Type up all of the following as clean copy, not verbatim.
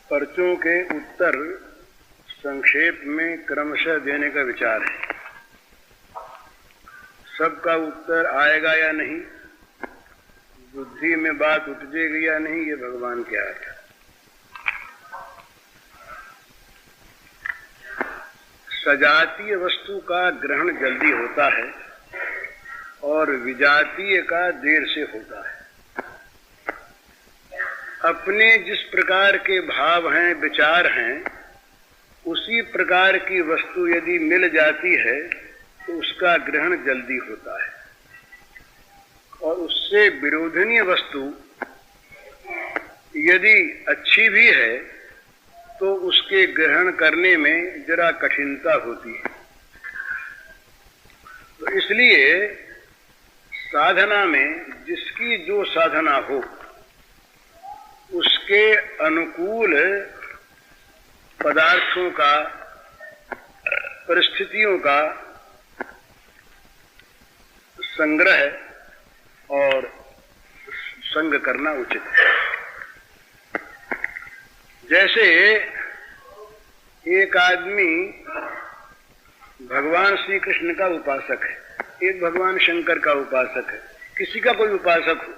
पर्चों के उत्तर संक्षेप में क्रमशः देने का विचार है। सबका उत्तर आएगा या नहीं, बुद्धि में बात उपजेगी या नहीं, ये भगवान के हाथ है। सजातीय वस्तु का ग्रहण जल्दी होता है और विजातीय का देर से होता है। अपने जिस प्रकार के भाव हैं, विचार हैं, उसी प्रकार की वस्तु यदि मिल जाती है तो उसका ग्रहण जल्दी होता है, और उससे विरोधनीय वस्तु यदि अच्छी भी है तो उसके ग्रहण करने में जरा कठिनता होती है। तो इसलिए साधना में जिसकी जो साधना हो उसके अनुकूल पदार्थों का, परिस्थितियों का संग्रह और संग करना उचित है। जैसे एक आदमी भगवान श्री कृष्ण का उपासक है, एक भगवान शंकर का उपासक है, किसी का कोई उपासक हो,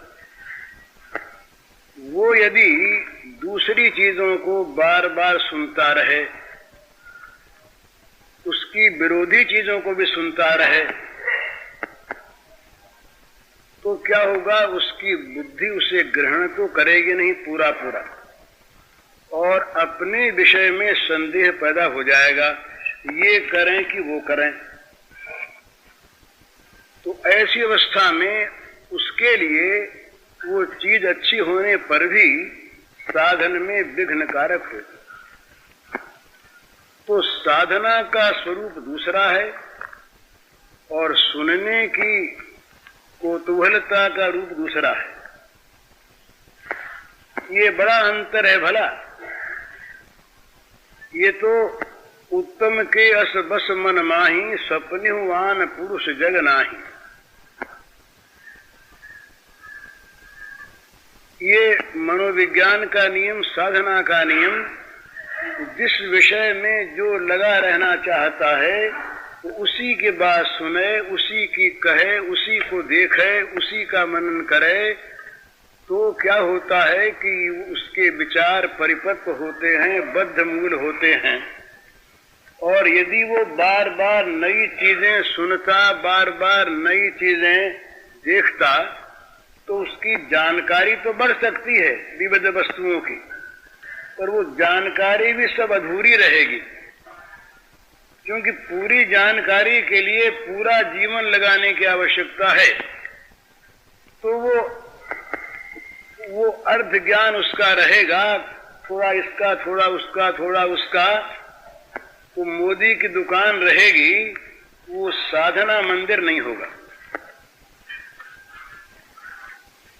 वो यदि दूसरी चीजों को बार बार सुनता रहे, उसकी विरोधी चीजों को भी सुनता रहे, तो क्या होगा, उसकी बुद्धि उसे ग्रहण तो करेगी नहीं पूरा पूरा, और अपने विषय में संदेह पैदा हो जाएगा, ये करें कि वो करें। तो ऐसी अवस्था में उसके लिए वो चीज अच्छी होने पर भी साधन में विघ्न कारक होती। तो साधना का स्वरूप दूसरा है और सुनने की कौतूहलता का रूप दूसरा है। ये बड़ा अंतर है भला। ये तो उत्तम के अस बस मन माही, सपन्युवान पुरुष जग नाही। ये मनोविज्ञान का नियम, साधना का नियम, जिस विषय में जो लगा रहना चाहता है वो उसी के बात सुने, उसी की कहे, उसी को देखे, उसी का मनन करे, तो क्या होता है कि उसके विचार परिपक्व होते हैं, बद्ध मूल होते हैं। और यदि वो बार बार नई चीजें सुनता, बार बार नई चीजें देखता, तो उसकी जानकारी तो बढ़ सकती है विविध वस्तुओं की, पर वो जानकारी भी सब अधूरी रहेगी, क्योंकि पूरी जानकारी के लिए पूरा जीवन लगाने की आवश्यकता है। तो वो अर्ध ज्ञान उसका रहेगा, थोड़ा इसका, थोड़ा उसका, थोड़ा उसका। तो मोदी की दुकान रहेगी, वो साधना मंदिर नहीं होगा।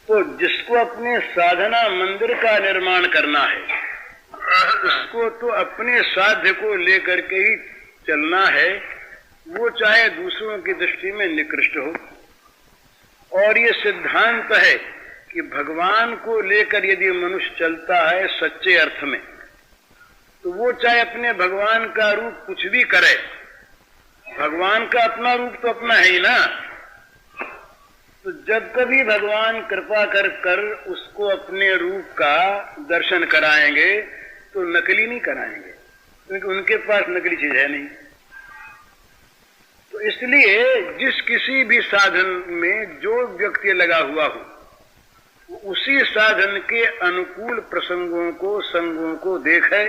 तो जिसको अपने साधना मंदिर का निर्माण करना है, उसको तो अपने साध्य को लेकर के ही चलना है, वो चाहे दूसरों की दृष्टि में निकृष्ट हो। और ये सिद्धांत है कि भगवान को लेकर यदि मनुष्य चलता है सच्चे अर्थ में, तो वो चाहे अपने भगवान का रूप कुछ भी करे, भगवान का अपना रूप तो अपना है ही ना। तो जब कभी भगवान कृपा कर कर उसको अपने रूप का दर्शन कराएंगे तो नकली नहीं कराएंगे, क्योंकि उनके पास नकली चीज है नहीं। तो इसलिए जिस किसी भी साधन में जो व्यक्ति लगा हुआ हो, उसी साधन के अनुकूल प्रसंगों को, संगों को देखे,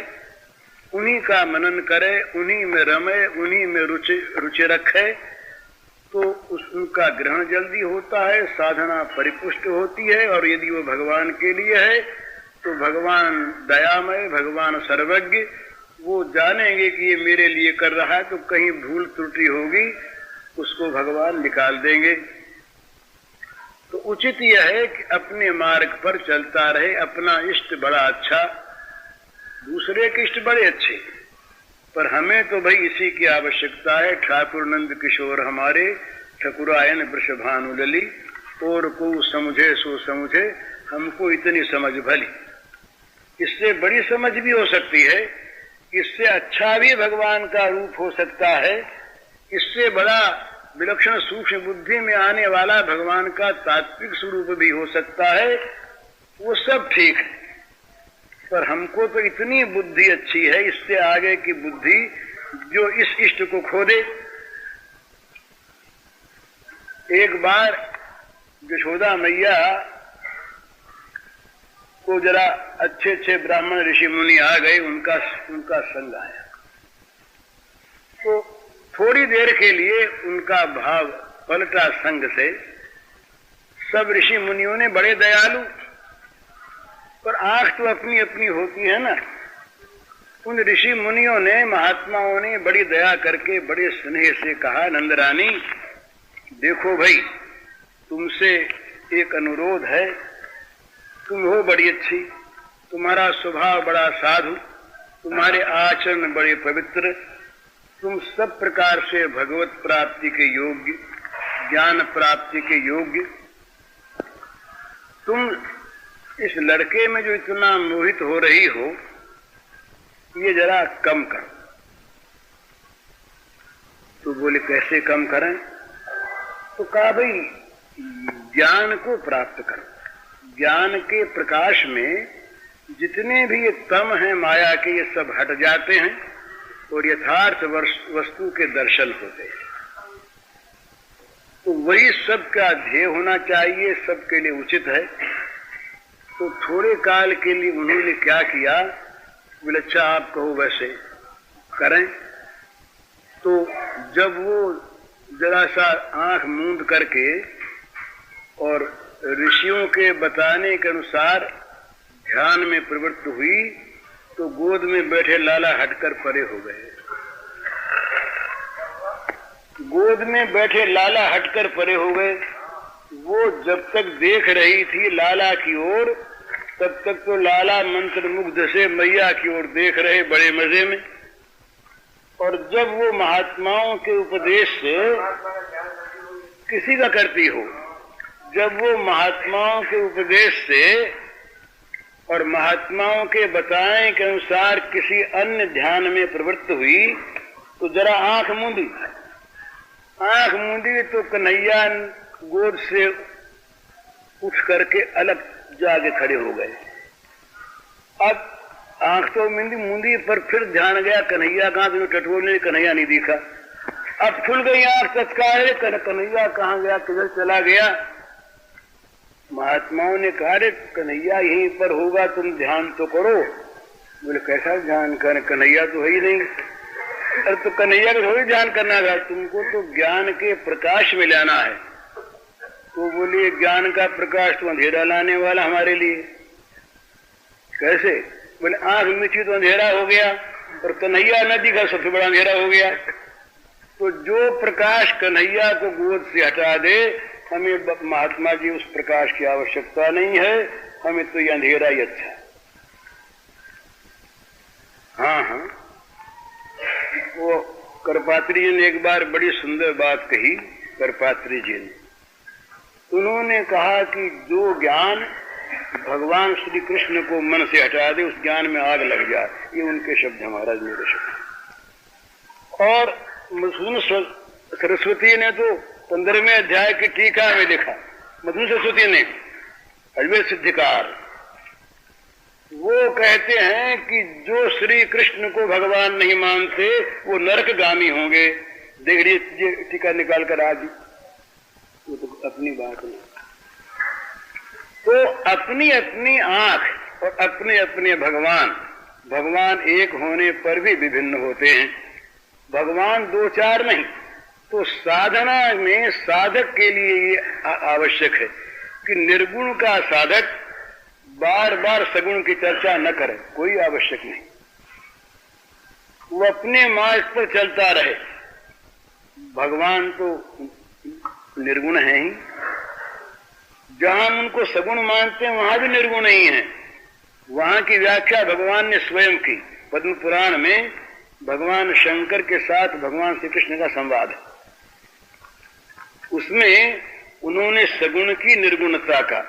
उन्हीं का मनन करे, उन्हीं में रमे, उन्हीं में रुचि रखे, तो उनका ग्रहण जल्दी होता है, साधना परिपुष्ट होती है। और यदि वो भगवान के लिए है तो भगवान दयामय, भगवान सर्वज्ञ, वो जानेंगे कि ये मेरे लिए कर रहा है, तो कहीं भूल त्रुटि होगी उसको भगवान निकाल देंगे। तो उचित यह है कि अपने मार्ग पर चलता रहे। अपना इष्ट बड़ा अच्छा, दूसरे के इष्ट बड़े अच्छे, पर हमें तो भाई इसी की आवश्यकता है। ठाकुर नंद किशोर हमारे, ठकुरायन वृषभानु लली, और को समझे सो समझे, हमको इतनी समझ भली। इससे बड़ी समझ भी हो सकती है, इससे अच्छा भी भगवान का रूप हो सकता है, इससे बड़ा विलक्षण सूक्ष्म बुद्धि में आने वाला भगवान का तात्विक स्वरूप भी हो सकता है, वो सब ठीक है। पर हमको तो इतनी बुद्धि अच्छी है, इससे आगे की बुद्धि जो इस इष्ट को खो दे। एक बार यशोदा मैया को जरा अच्छे अच्छे ब्राह्मण ऋषि मुनि आ गए, उनका संग आया, तो थोड़ी देर के लिए उनका भाव पलटा संग से। सब ऋषि मुनियों ने बड़े दयालु, पर आंख तो अपनी अपनी होती है ना। उन ऋषि मुनियों ने, महात्माओं ने बड़ी दया करके बड़े स्नेह से कहा, नंदरानी देखो भाई, तुमसे एक अनुरोध है, तुम हो बड़ी अच्छी, तुम्हारा स्वभाव बड़ा साधु, तुम्हारे आचरण बड़े पवित्र, तुम सब प्रकार से भगवत प्राप्ति के योग्य, ज्ञान प्राप्ति के योग्य, तुम इस लड़के में जो इतना मोहित हो रही हो, ये जरा कम करो। तो बोले कैसे कम करें? तो कहा भाई ज्ञान को प्राप्त करो, ज्ञान के प्रकाश में जितने भी ये तम हैं माया के, ये सब हट जाते हैं और यथार्थ वस्तु के दर्शन होते हैं। तो वही सबका ध्येय होना चाहिए, सबके लिए उचित है। तो थोड़े काल के लिए उन्होंने क्या किया, बोले अच्छा आप कहो वैसे करें। तो जब वो जरा सा आंख मूंद करके और ऋषियों के बताने के अनुसार ध्यान में प्रवृत्त हुई, तो गोद में बैठे लाला हटकर परे हो गए। गोद में बैठे लाला हटकर परे हो गए। वो जब तक देख रही थी लाला की ओर, तब तक तो लाला मंत्र मुग्ध से मैया की ओर देख रहे बड़े मजे में। और जब वो महात्माओं के उपदेश से, किसी का करती हो, जब वो महात्माओं के उपदेश से और महात्माओं के बताए के अनुसार किसी अन्य ध्यान में प्रवृत्त हुई, तो जरा आंख मूंदी तो कन्हैया गोद से उठ करके अलग जाके खड़े हो गए। अब आंख तो मूंदी पर फिर ध्यान गया कन्हैया कहां, तो टटोलने कन्हैया नहीं दिखा। अब खुल गई आंख तत्काल, कन्हैया कहां गया, किधर चला गया। महात्माओं ने कहा रे कन्हैया यहीं पर होगा, तुम ध्यान तो करो। बोले कैसा ध्यान कर, कन्हैया तो है ही नहीं। अरे तो कन्हैया का थोड़ी ध्यान करना था, तुमको तो ज्ञान के प्रकाश में लाना है। तो बोलिए ज्ञान का प्रकाश तो अंधेरा लाने वाला हमारे लिए। कैसे? बोले आंख मिची तो अंधेरा हो गया, और कन्हैया न दिखा सबसे बड़ा अंधेरा हो गया। तो जो प्रकाश कन्हैया को गोद से हटा दे, हमें महात्मा जी उस प्रकाश की आवश्यकता नहीं है, हमें तो ये अंधेरा ही अच्छा है। हाँ, वो करपात्री जी ने एक बार बड़ी सुंदर बात कही। करपात्री जी ने, उन्होंने कहा कि जो ज्ञान भगवान श्री कृष्ण को मन से हटा दे, उस ज्ञान में आग लग जाए। ये उनके शब्द, महाराज मेरे शब्द। और मधुसूदन सरस्वती ने तो 15वें अध्याय की टीका में लिखा, मधुसूदन सरस्वती ने, अजमेर सिद्धिकार, वो कहते हैं कि जो श्री कृष्ण को भगवान नहीं मानते वो नरकगामी होंगे। देख लीजिए टीका निकाल कर आ गई, वो तो अपनी बात नहीं। तो अपनी अपनी आंख और अपने अपने भगवान एक होने पर भी विभिन्न होते हैं। भगवान दो चार नहीं। तो साधना में साधक के लिए ये आवश्यक है कि निर्गुण का साधक बार बार सगुण की चर्चा न करे, कोई आवश्यक नहीं। वो अपने मार्ग पर चलता रहे। भगवान तो निर्गुण है ही, जहां हम उनको सगुण मानते हैं वहां भी निर्गुण ही है। वहां की व्याख्या भगवान ने स्वयं की। पद्म पुराण में भगवान शंकर के साथ भगवान श्री कृष्ण का संवाद है। उसमें उन्होंने सगुण की निर्गुणता का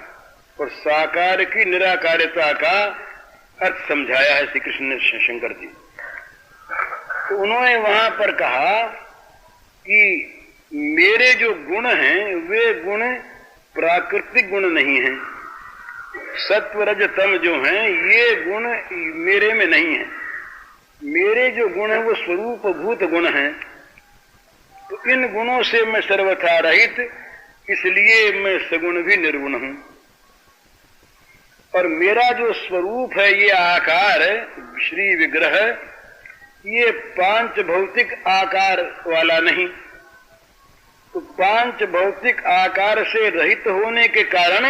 और साकार की निराकारिता का अर्थ समझाया है श्री कृष्ण ने, शंकर जी। तो उन्होंने वहां पर कहा कि मेरे जो गुण हैं वे गुण प्राकृतिक गुण नहीं हैं, सत्व रज तम जो हैं ये गुण मेरे में नहीं है। मेरे जो गुण हैं वो स्वरूप भूत गुण हैं। तो इन गुणों से मैं सर्वथा रहित, इसलिए मैं सगुण भी निर्गुण हूं। और मेरा जो स्वरूप है ये आकार श्री विग्रह, ये पांच भौतिक आकार वाला नहीं। तो पांच भौतिक आकार से रहित होने के कारण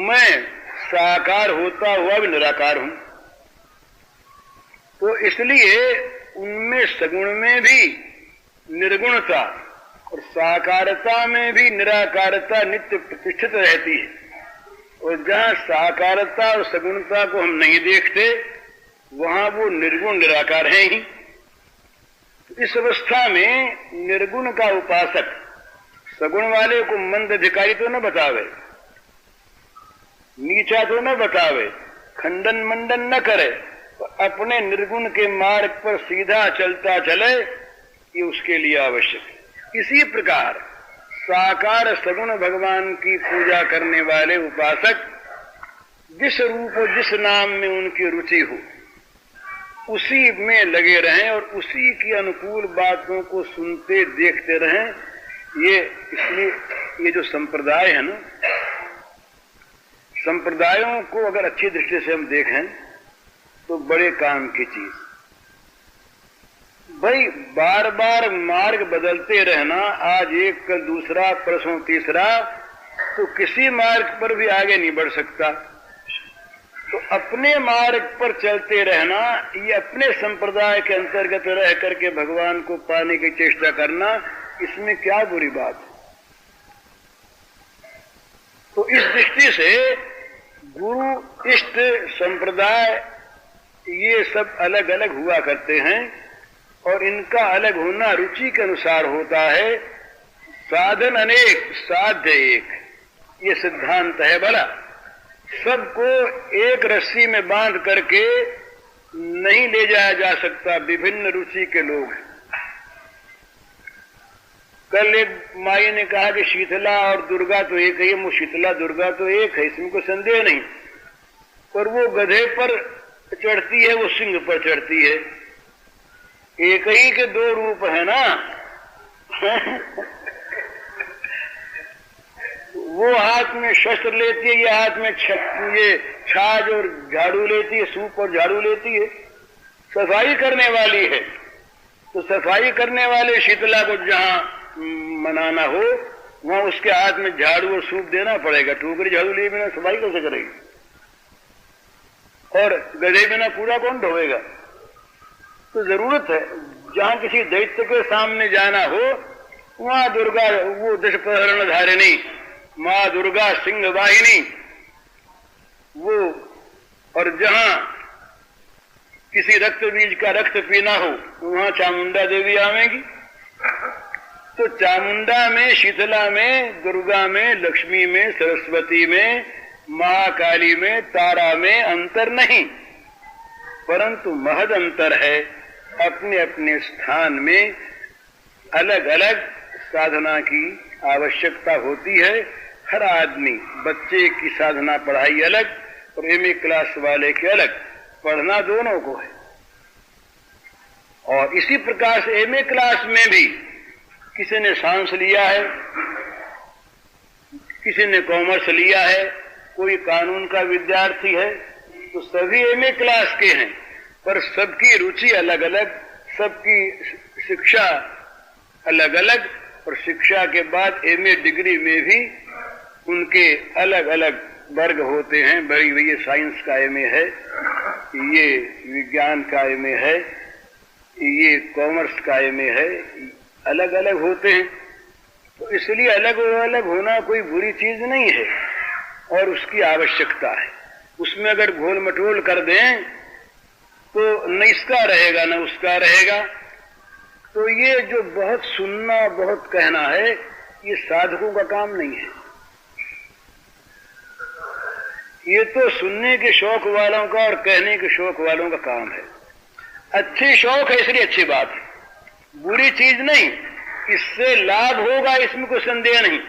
मैं साकार होता हुआ भी निराकार हूं। तो इसलिए उनमें सगुण में भी निर्गुणता और साकारता में भी निराकारता नित्य प्रतिष्ठित रहती है। और जहां साकारता और सगुणता को हम नहीं देखते वहां वो निर्गुण निराकार है ही। इस अवस्था में निर्गुण का उपासक सगुण वाले को मंद अधिकारी तो न बतावे, नीचा तो न बतावे, खंडन मंडन न करे, तो अपने निर्गुण के मार्ग पर सीधा चलता चले, ये उसके लिए आवश्यक है। इसी प्रकार साकार सगुण भगवान की पूजा करने वाले उपासक जिस रूप और जिस नाम में उनकी रुचि हो उसी में लगे रहें और उसी की अनुकूल बातों को सुनते देखते रहें। ये इसलिए ये जो संप्रदाय है ना, संप्रदायों को अगर अच्छी दृष्टि से हम देखें तो बड़े काम की चीज। भाई बार बार मार्ग बदलते रहना, आज एक कल दूसरा परसों तीसरा, तो किसी मार्ग पर भी आगे नहीं बढ़ सकता। तो अपने मार्ग पर चलते रहना, ये अपने संप्रदाय के अंतर्गत रह करके भगवान को पाने की चेष्टा करना, इसमें क्या बुरी बात है। तो इस दृष्टि से गुरु इष्ट संप्रदाय ये सब अलग अलग हुआ करते हैं और इनका अलग होना रुचि के अनुसार होता है। साधन अनेक साध्य एक, ये सिद्धांत है भला। सबको एक रस्सी में बांध करके नहीं ले जाया जा सकता, विभिन्न रुचि के लोग हैं। कल एक माई ने कहा कि शीतला और दुर्गा तो एक है, वो शीतला दुर्गा तो एक है, इसमें कोई संदेह नहीं, पर वो गधे पर चढ़ती है, वो सिंह पर चढ़ती है। एक ही के दो रूप है ना। वो हाथ में शस्त्र लेती है, ये हाथ में ये छाछ और झाड़ू लेती है, सूप और झाड़ू लेती है, सफाई करने वाली है। तो सफाई करने वाले शीतला को जहां मनाना हो वहां उसके हाथ में झाड़ू और सूप देना पड़ेगा। टोकरी झाड़ू लिए बिना सफाई कैसे करेगी? और गधे बिना कूड़ा कौन ढोएगा? तो जरूरत है जहां किसी दैत्य के सामने जाना हो वहां दुर्गा, वो दशप्रहरण धारिणी माँ दुर्गा सिंह वाहिनी वो, और जहां किसी रक्त बीज का रक्त पीना हो वहां चामुंडा देवी आवेंगी। तो चामुंडा में, शीतला में, दुर्गा में, लक्ष्मी में, सरस्वती में, महाकाली में, तारा में अंतर नहीं, परंतु महद अंतर है। अपने अपने स्थान में अलग अलग साधना की आवश्यकता होती है। हर आदमी, बच्चे की साधना पढ़ाई अलग और एमए क्लास वाले के अलग, पढ़ना दोनों को है। और इसी प्रकार से एमए क्लास में भी किसी ने साइंस लिया है, किसी ने कॉमर्स लिया है, कोई कानून का विद्यार्थी है, तो सभी एमए क्लास के हैं, पर सबकी रुचि अलग अलग, सबकी शिक्षा अलग अलग, और शिक्षा के बाद एमए डिग्री में भी उनके अलग अलग वर्ग होते हैं। भाई ये साइंस का एमए है, ये विज्ञान का एमए है, ये कॉमर्स का एमए है, अलग अलग होते हैं। तो इसलिए अलग अलग होना कोई बुरी चीज नहीं है और उसकी आवश्यकता है। उसमें अगर घोल मटोल कर दें तो न इसका रहेगा न उसका रहेगा। तो ये जो बहुत सुनना बहुत कहना है, ये साधकों का काम नहीं है। ये तो सुनने के शौक वालों का और कहने के शौक वालों का काम है। अच्छी शौक है इसलिए अच्छी बात है, बुरी चीज नहीं, इससे लाभ होगा इसमें कोई संदेह नहीं।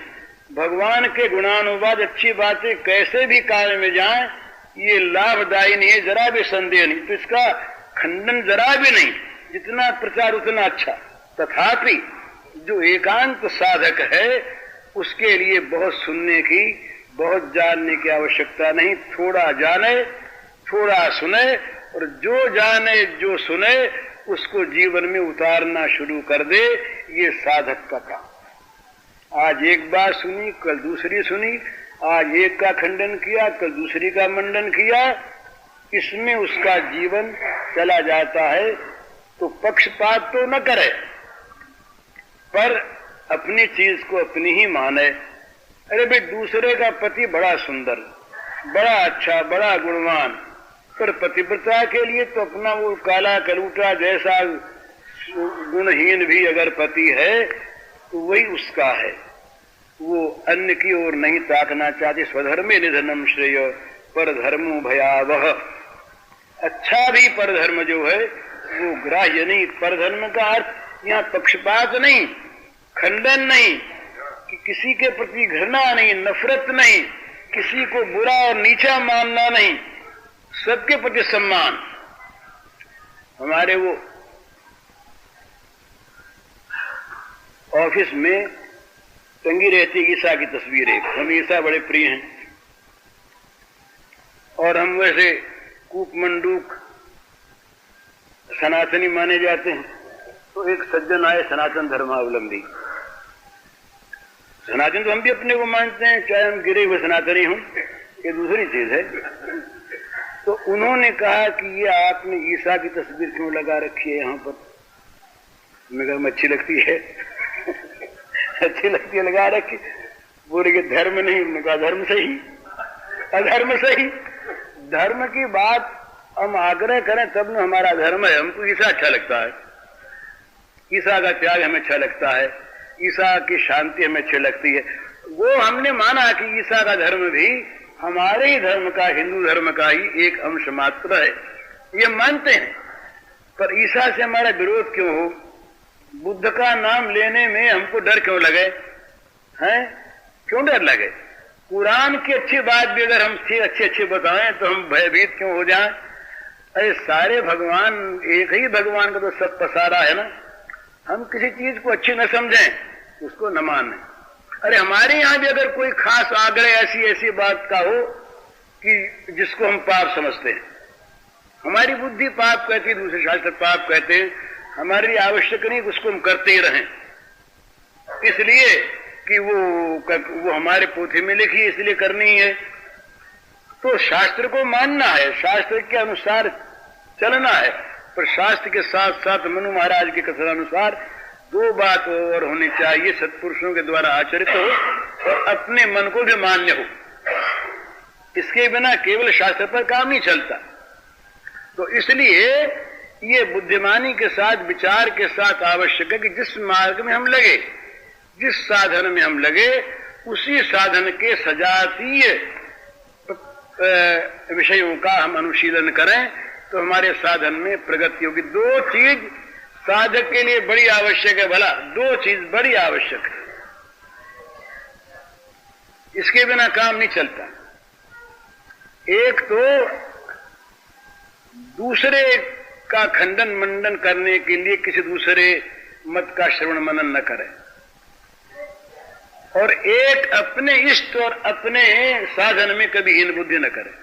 भगवान के गुणानुवाद अच्छी बातें कैसे भी कार्य में जाएं ये लाभदायी नहीं है, जरा भी संदेह नहीं, तो इसका खंडन जरा भी नहीं, जितना प्रचार उतना अच्छा। तथापि जो एकांत साधक है उसके लिए बहुत सुनने की, बहुत जानने की आवश्यकता नहीं। थोड़ा जाने, थोड़ा सुने, और जो जाने जो सुने उसको जीवन में उतारना शुरू कर दे, ये साधक का काम। आज एक बात सुनी, कल दूसरी सुनी, आज एक का खंडन किया, कल दूसरी का मंडन किया, इसमें उसका जीवन चला जाता है। तो पक्षपात तो न करे, पर अपनी चीज को अपनी ही माने। अरे भाई, दूसरे का पति बड़ा सुंदर, बड़ा अच्छा, बड़ा गुणवान, पर पतिव्रता के लिए तो अपना वो काला कलूटा जैसा गुणहीन भी अगर पति है तो वही उसका है। वो अन्य की ओर नहीं ताकना चाहती। स्वधर्मे निधनम श्रेय पर धर्मो भयावह। अच्छा भी परधर्म जो है वो ग्राह्य नहीं। परधर्म का अर्थ यहाँ पक्षपात नहीं, खंडन नहीं, कि किसी के प्रति घृणा नहीं, नफरत नहीं, किसी को बुरा और नीचा मानना नहीं, सबके प्रति सम्मान। हमारे वो ऑफिस में टंगी रहती ईसा की तस्वीर है। हम ईसा बड़े प्रिय हैं और हम वैसे कूपमंडूक सनातनी माने जाते हैं। तो एक सज्जन आए सनातन धर्मावलंबी। सनातन तो हम भी अपने को मानते हैं, चाहे हम गिरे हुए सनातनी हों, ये दूसरी चीज है। तो उन्होंने कहा कि ये आपने ईसा की तस्वीर क्यों लगा रखी है यहाँ पर? मैं कहा अच्छी लगती है। अच्छी लगती है, लगा रखी। बोले कि धर्म नहीं। हमने कहा धर्म सही, अधर्म सही। धर्म की बात हम आग्रह करें तब न हमारा धर्म है। हमको ईसा अच्छा लगता है, ईसा का त्याग हमें अच्छा लगता है, ईसा की शांति हमें अच्छी लगती है। वो हमने माना कि ईसा का धर्म भी हमारे ही धर्म का, हिंदू धर्म का ही एक अंश मात्र है, ये मानते हैं। पर ईसा से हमारा विरोध क्यों हो? बुद्ध का नाम लेने में हमको डर क्यों लगे? हैं? क्यों डर लगे? कुरान की अच्छी बात भी अगर हम अच्छी बताएं तो हम भयभीत क्यों हो जाएं? अरे सारे भगवान, एक ही भगवान का तो सब पसारा है ना। हम किसी चीज को अच्छी न समझें, उसको न माने। अरे हमारे यहां भी अगर कोई खास आग्रह ऐसी बात का हो कि जिसको हम पाप समझते हैं, हमारी बुद्धि पाप कहती है, दूसरे शास्त्र पाप कहते हैं, हमारे लिए आवश्यक नहीं कि उसको हम करते ही रहें, इसलिए कि वो हमारे पोथी में लिखी इसलिए करनी है। तो शास्त्र को मानना है, शास्त्र के अनुसार चलना है। पर शास्त्र के साथ साथ मनु महाराज के कथनानुसार दो बात और होनी चाहिए, सत्पुरुषों के द्वारा आचरित हो और अपने मन को भी मान्य हो। इसके बिना केवल शास्त्र पर काम नहीं चलता। तो इसलिए ये बुद्धिमानी के साथ, विचार के साथ आवश्यक है कि जिस मार्ग में हम लगे, जिस साधन में हम लगे, उसी साधन के सजातीय विषयों का हम अनुशीलन करें तो हमारे साधन में प्रगति होगी। दो चीज साधक के लिए बड़ी आवश्यक है। भला दो चीज बड़ी आवश्यक है, इसके बिना काम नहीं चलता। एक तो दूसरे का खंडन मंडन करने के लिए किसी दूसरे मत का श्रवण मनन न करें, और एक अपने इष्ट और अपने साधन में कभी हीन बुद्धि न करें।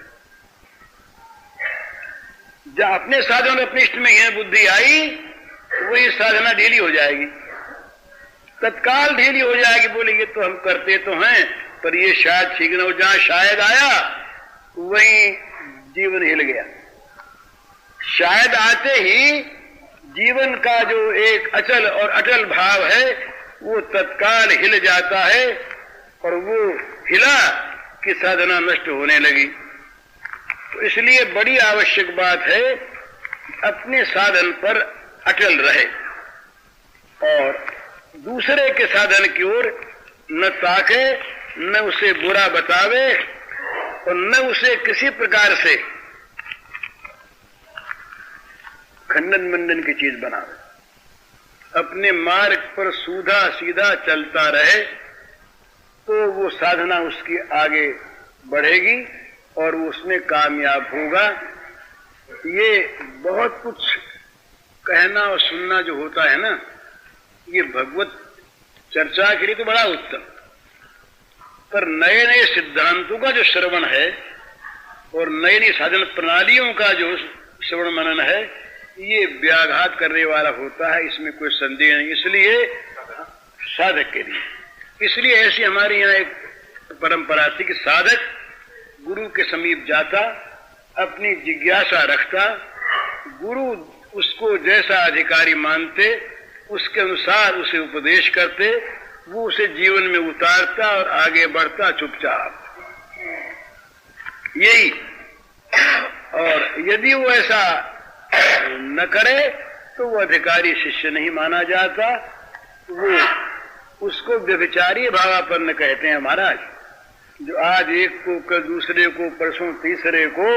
जब अपने साधन और अपने इष्ट में हीन बुद्धि आई, वही साधना ढीली हो जाएगी, तत्काल ढीली हो जाएगी। बोले ये तो हम करते तो हैं, पर ये शायद ठीक न हो। जहां शायद आया वही जीवन हिल गया। शायद आते ही जीवन का जो एक अचल और अटल भाव है वो तत्काल हिल जाता है, और वो हिला कि साधना नष्ट होने लगी। तो इसलिए बड़ी आवश्यक बात है अपने साधन पर अटल रहे और दूसरे के साधन की ओर न ताके, न उसे बुरा बतावे और न उसे किसी प्रकार से खंडन मंडन की चीज बनावे, अपने मार्ग पर सीधा सीधा चलता रहे तो वो साधना उसकी आगे बढ़ेगी और वो उसमें कामयाब होगा। ये बहुत कुछ कहना और सुनना जो होता है ना, ये भगवत चर्चा के लिए तो बड़ा उत्तम, पर नए नए सिद्धांतों का जो श्रवण है और नई नई साधन प्रणालियों का जो श्रवण मनन है, ये व्याघात करने वाला होता है, इसमें कोई संदेह नहीं। इसलिए साधक के लिए, इसलिए ऐसी हमारे यहाँ एक परंपरा थी कि साधक गुरु के समीप जाता, अपनी जिज्ञासा रखता, गुरु उसको जैसा अधिकारी मानते उसके अनुसार उसे उपदेश करते, वो उसे जीवन में उतारता और आगे बढ़ता चुपचाप, यही। और यदि वो ऐसा न करे तो वो अधिकारी शिष्य नहीं माना जाता, वो उसको व्यभिचारी भावापन्न कहते हैं महाराज। जो आज एक को, कल दूसरे को, परसों तीसरे को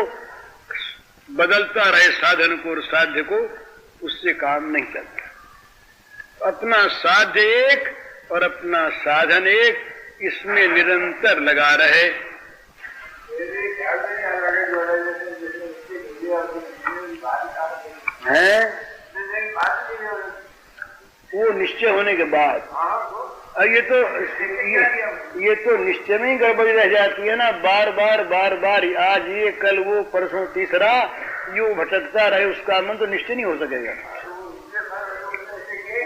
बदलता रहे साधन को और साध्य को, उससे काम नहीं चलता। अपना साध्य एक और अपना साधन एक, इसमें निरंतर लगा रहे। हैं वो निश्चय होने के बाद, ये तो निश्चय में ही गड़बड़ी रह जाती है ना, बार बार आज ये कल वो परसों तीसरा, यूं भटकता रहे, उसका मन तो निश्चय नहीं हो सकेगा।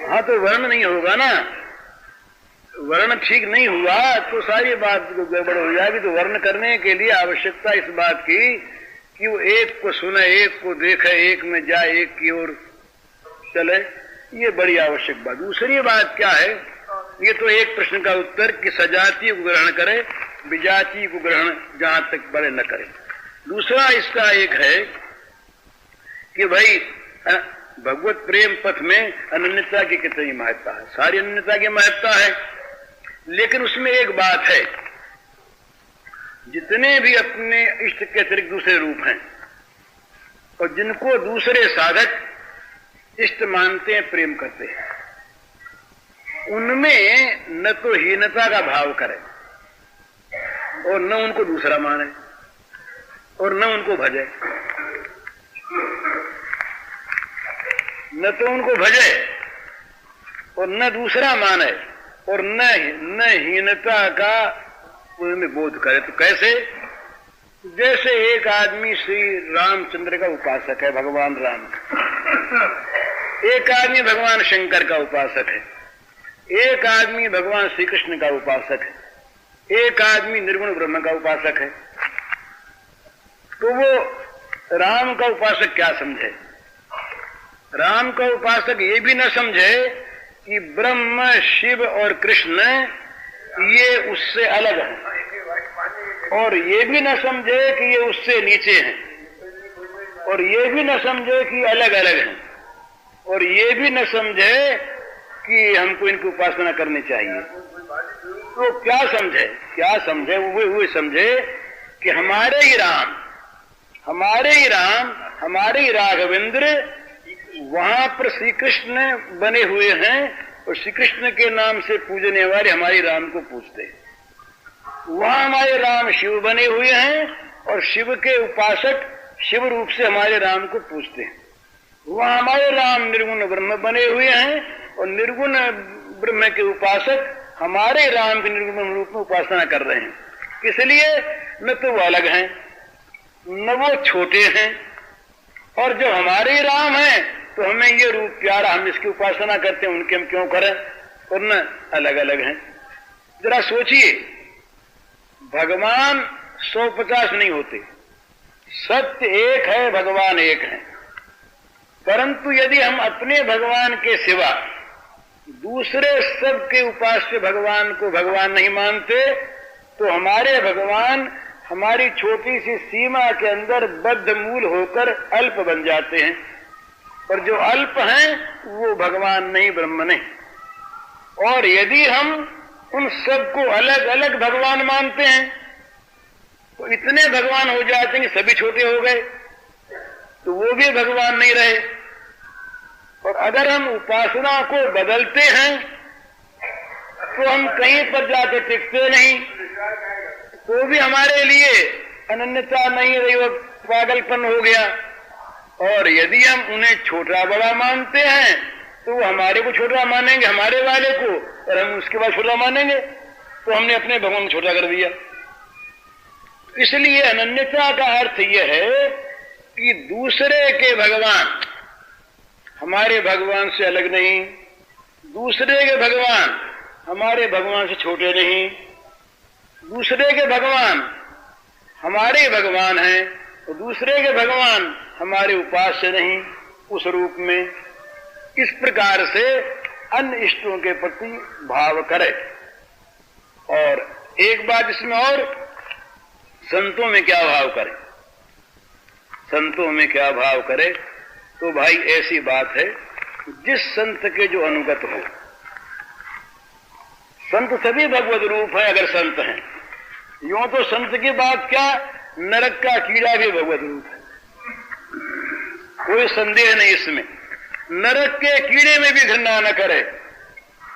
हाँ तो वर्ण नहीं होगा ना, वर्ण ठीक नहीं हुआ तो सारी बात गड़बड़ हो जाएगी। तो वर्ण करने के लिए आवश्यकता इस बात की कि वो एक को सुने, एक को देखे, एक में जाए, एक की ओर चले, ये बड़ी आवश्यक बात। दूसरी बात क्या है, ये तो एक प्रश्न का उत्तर कि सजाति को ग्रहण करे, विजाति को ग्रहण जहां तक बड़े न करे। दूसरा इसका एक है कि भाई भगवत प्रेम पथ में अनन्यता की कितनी महत्ता है। सारी अनन्यता की महत्ता है, लेकिन उसमें एक बात है, जितने भी अपने इष्ट के अतिरिक्त दूसरे रूप हैं और जिनको दूसरे साधक इष्ट मानते हैं, प्रेम करते हैं, उनमें न तो हीनता का भाव करे और न उनको दूसरा माने और न उनको भजे, न तो उनको भजे और न दूसरा माने और न हीनता का उनमें बोध करे। तो कैसे? जैसे एक आदमी श्री रामचंद्र का उपासक है, भगवान राम, एक आदमी भगवान शंकर का उपासक है, एक आदमी भगवान श्री कृष्ण का उपासक है, एक आदमी निर्गुण ब्रह्म का उपासक है। तो वो राम का उपासक क्या समझे? राम का उपासक ये भी न समझे कि ब्रह्म, शिव और कृष्ण ये उससे अलग हैं, और ये भी न समझे कि ये उससे नीचे हैं, और ये भी न समझे कि अलग अलग हैं, और ये भी न समझे कि हमको इनकी उपासना करनी चाहिए। तो क्या समझे? क्या समझे? वो समझे कि हमारे ही राम, हमारे ही राघवेंद्र वहां पर श्री कृष्ण बने हुए हैं, और श्री कृष्ण के नाम से पूजने वाले हमारे राम को पूजते हैं। वहां हमारे राम शिव बने हुए हैं और शिव के उपासक शिव रूप से हमारे राम को पूजते हैं। वहां हमारे राम निर्गुण ब्रह्म बने हुए हैं और निर्गुण ब्रह्म के उपासक हमारे राम के निर्गुण रूप में उपासना कर रहे हैं। इसलिए न तो वो अलग हैं, न वो छोटे हैं, और जो हमारे राम हैं तो हमें ये रूप प्यारा, हम इसकी उपासना करते हैं, उनके हम क्यों करें? और न अलग अलग हैं। जरा सोचिए, भगवान 150 नहीं होते, सत्य एक है, भगवान एक है, परंतु यदि हम अपने भगवान के सिवा दूसरे सबके उपास्य भगवान को भगवान नहीं मानते, तो हमारे भगवान हमारी छोटी सी सीमा के अंदर बद्ध मूल होकर अल्प बन जाते हैं, और जो अल्प हैं वो भगवान नहीं, ब्रह्म नहीं। और यदि हम उन सबको अलग अलग भगवान मानते हैं तो इतने भगवान हो जाते हैं कि सभी छोटे हो गए, तो वो भी भगवान नहीं रहे। और अगर हम उपासना को बदलते हैं तो हम कहीं पर जाकर टिकते नहीं, तो भी हमारे लिए अनन्यता नहीं रही, वो पागलपन हो गया। और यदि हम उन्हें छोटा बड़ा मानते हैं तो वो हमारे को छोटा मानेंगे, हमारे वाले को, और हम उसके बाद छोटा मानेंगे, तो हमने अपने भगवान को छोटा कर दिया। इसलिए अनन्यता का अर्थ यह है कि दूसरे के भगवान हमारे भगवान से अलग नहीं, दूसरे के भगवान हमारे भगवान से छोटे नहीं, दूसरे के भगवान हमारे भगवान हैं और दूसरे के भगवान हमारे उपास्य नहीं उस रूप में। इस प्रकार से अन्य इष्टों के प्रति भाव करे। और एक बात इसमें और, संतों में क्या भाव करे, संतों में क्या भाव करे, तो भाई ऐसी बात है जिस संत के जो अनुगत हो। संत सभी भगवत रूप है अगर संत हैं, यूं तो संत की बात क्या, नरक का कीड़ा भी भगवत रूप है, कोई संदेह नहीं इसमें। नरक के कीड़े में भी घृणा न करे,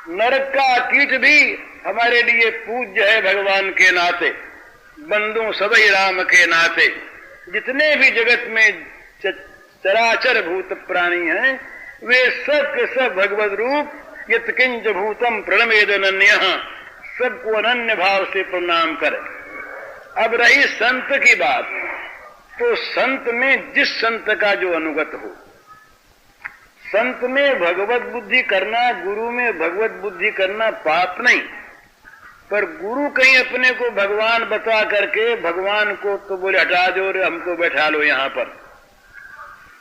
नरक का कीट भी हमारे लिए पूज्य है भगवान के नाते, बंधु सभी राम के नाते। जितने भी जगत में चराचर भूत प्राणी हैं वे सब के सब भगवत रूप, यत्किंच भूतम प्रणमेद अनन्यः, सबको अनन्य भाव से प्रणाम करे। अब रही संत की बात, तो संत में जिस संत का जो अनुगत हो, संत में भगवत बुद्धि करना, गुरु में भगवत बुद्धि करना पाप नहीं, पर गुरु कहीं अपने को भगवान बता करके भगवान को तो बोले हटा दो और हमको बैठा लो यहां पर,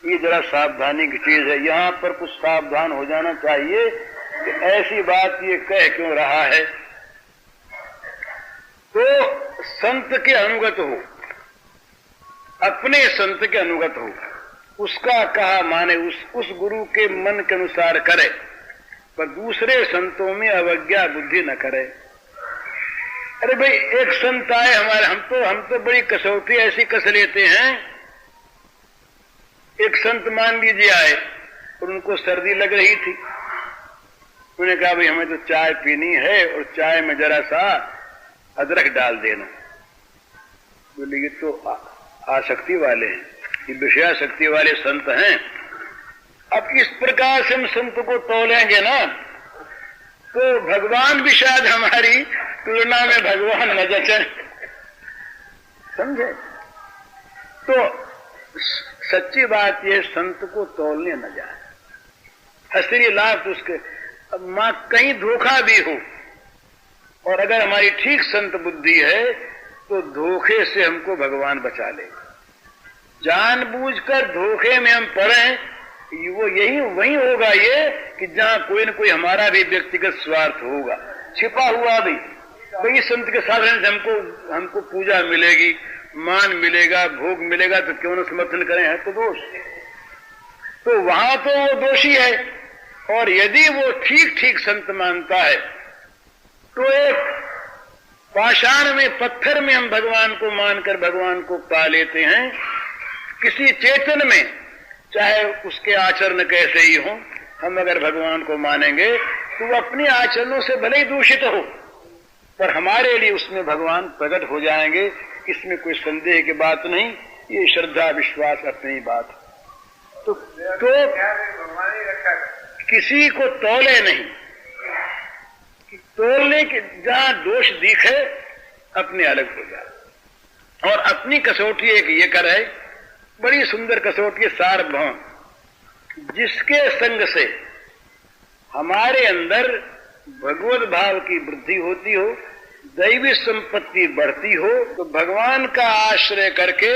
ये जरा सावधानी की चीज है। यहां पर कुछ सावधान हो जाना चाहिए कि ऐसी बात ये कह क्यों रहा है। तो संत के अनुगत हो, अपने संत के अनुगत हो, उसका कहा माने, उस गुरु के मन के अनुसार करे, पर दूसरे संतों में अवज्ञा बुद्धि न करे। अरे भाई एक संत आए हमारे, हम तो बड़ी कसौटी ऐसी कस लेते हैं। एक संत मान लीजिए आए और उनको सर्दी लग रही थी, उन्होंने कहा भाई हमें तो चाय पीनी है और चाय में जरा सा अदरक डाल देना। बोले ये तो आसक्ति वाले हैं, ये विषयाशक्ति वाले संत हैं। अब इस प्रकार से हम संत को तोलेंगे ना तो भगवान भी शायद हमारी तुलना में भगवान न जचे, समझे। तो सच्ची बात ये, संत को तोलने न जाए, असली लाभ उसके। अब मां कहीं धोखा भी हो, और अगर हमारी ठीक संत बुद्धि है तो धोखे से हमको भगवान बचा लेगा। जानबूझकर धोखे में हम पड़े, वो यही वही होगा ये कि जहां कोई न कोई हमारा भी व्यक्तिगत स्वार्थ होगा छिपा हुआ भी। भाई संत के साथ रहने से हमको पूजा मिलेगी, मान मिलेगा, भोग मिलेगा, तो क्यों न समर्थन करें, है तो दोष। तो वहां तो वो दोषी है। और यदि वो ठीक ठीक संत मानता है तो एक पाषाण में, पत्थर में हम भगवान को मानकर भगवान को पा लेते हैं। किसी चेतन में, चाहे उसके आचरण कैसे ही हो, हम अगर भगवान को मानेंगे तो वो अपने आचरणों से भले ही दूषित हो, पर हमारे लिए उसमें भगवान प्रकट हो जाएंगे, इसमें कोई संदेह की बात नहीं। ये श्रद्धा विश्वास अपनी बात। तो किसी को तोले नहीं, तोलने के जहां दोष दिखे अपने अलग हो जाए। और अपनी कसौटी एक ये करे, बड़ी सुंदर कसौटी, सार्वभौम, जिसके संग से हमारे अंदर भगवत भाव की वृद्धि होती हो, दैवी संपत्ति बढ़ती हो, तो भगवान का आश्रय करके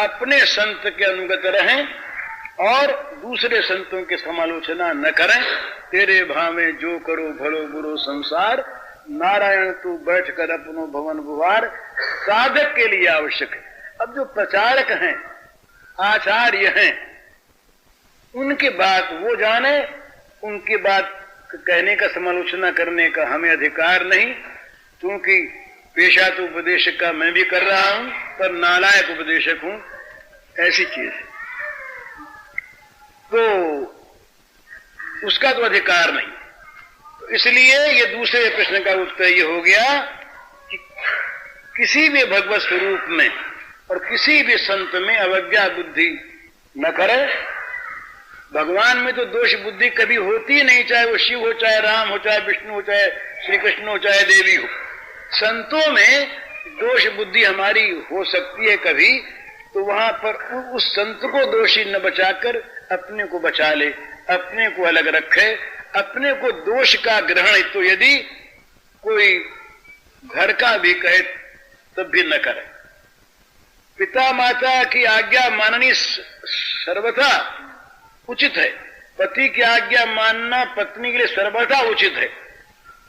अपने संत के अनुगत रहें और दूसरे संतों की समालोचना न करें। तेरे भावे जो करो भलो बुरो संसार, नारायण तू बैठ कर अपनो भवन बुहार, साधक के लिए आवश्यक है। अब जो प्रचारक हैं, आचार्य हैं, उनकी बात वो जाने, उनकी बात कहने का, समालोचना करने का हमें अधिकार नहीं, क्योंकि पेशा तो उपदेशक का मैं भी कर रहा हूं, पर नालायक उपदेशक हूं, ऐसी चीज है। तो उसका तो अधिकार नहीं। तो इसलिए ये दूसरे प्रश्न का उत्तर ये हो गया कि किसी भी भगवत स्वरूप में और किसी भी संत में अवज्ञा बुद्धि न करे। भगवान में तो दोष बुद्धि कभी होती नहीं, चाहे वो शिव हो, चाहे राम हो, चाहे विष्णु हो, चाहे श्री कृष्ण हो, चाहे देवी हो। संतों में दोष बुद्धि हमारी हो सकती है कभी, तो वहां पर उस संत को दोषी न बचाकर अपने को बचा ले, अपने को अलग रखे, अपने को दोष का ग्रहण तो यदि कोई घर का भी कहे तब भी न करे। पिता माता की आज्ञा माननी सर्वथा उचित है, पति की आज्ञा मानना पत्नी के लिए सर्वथा उचित है,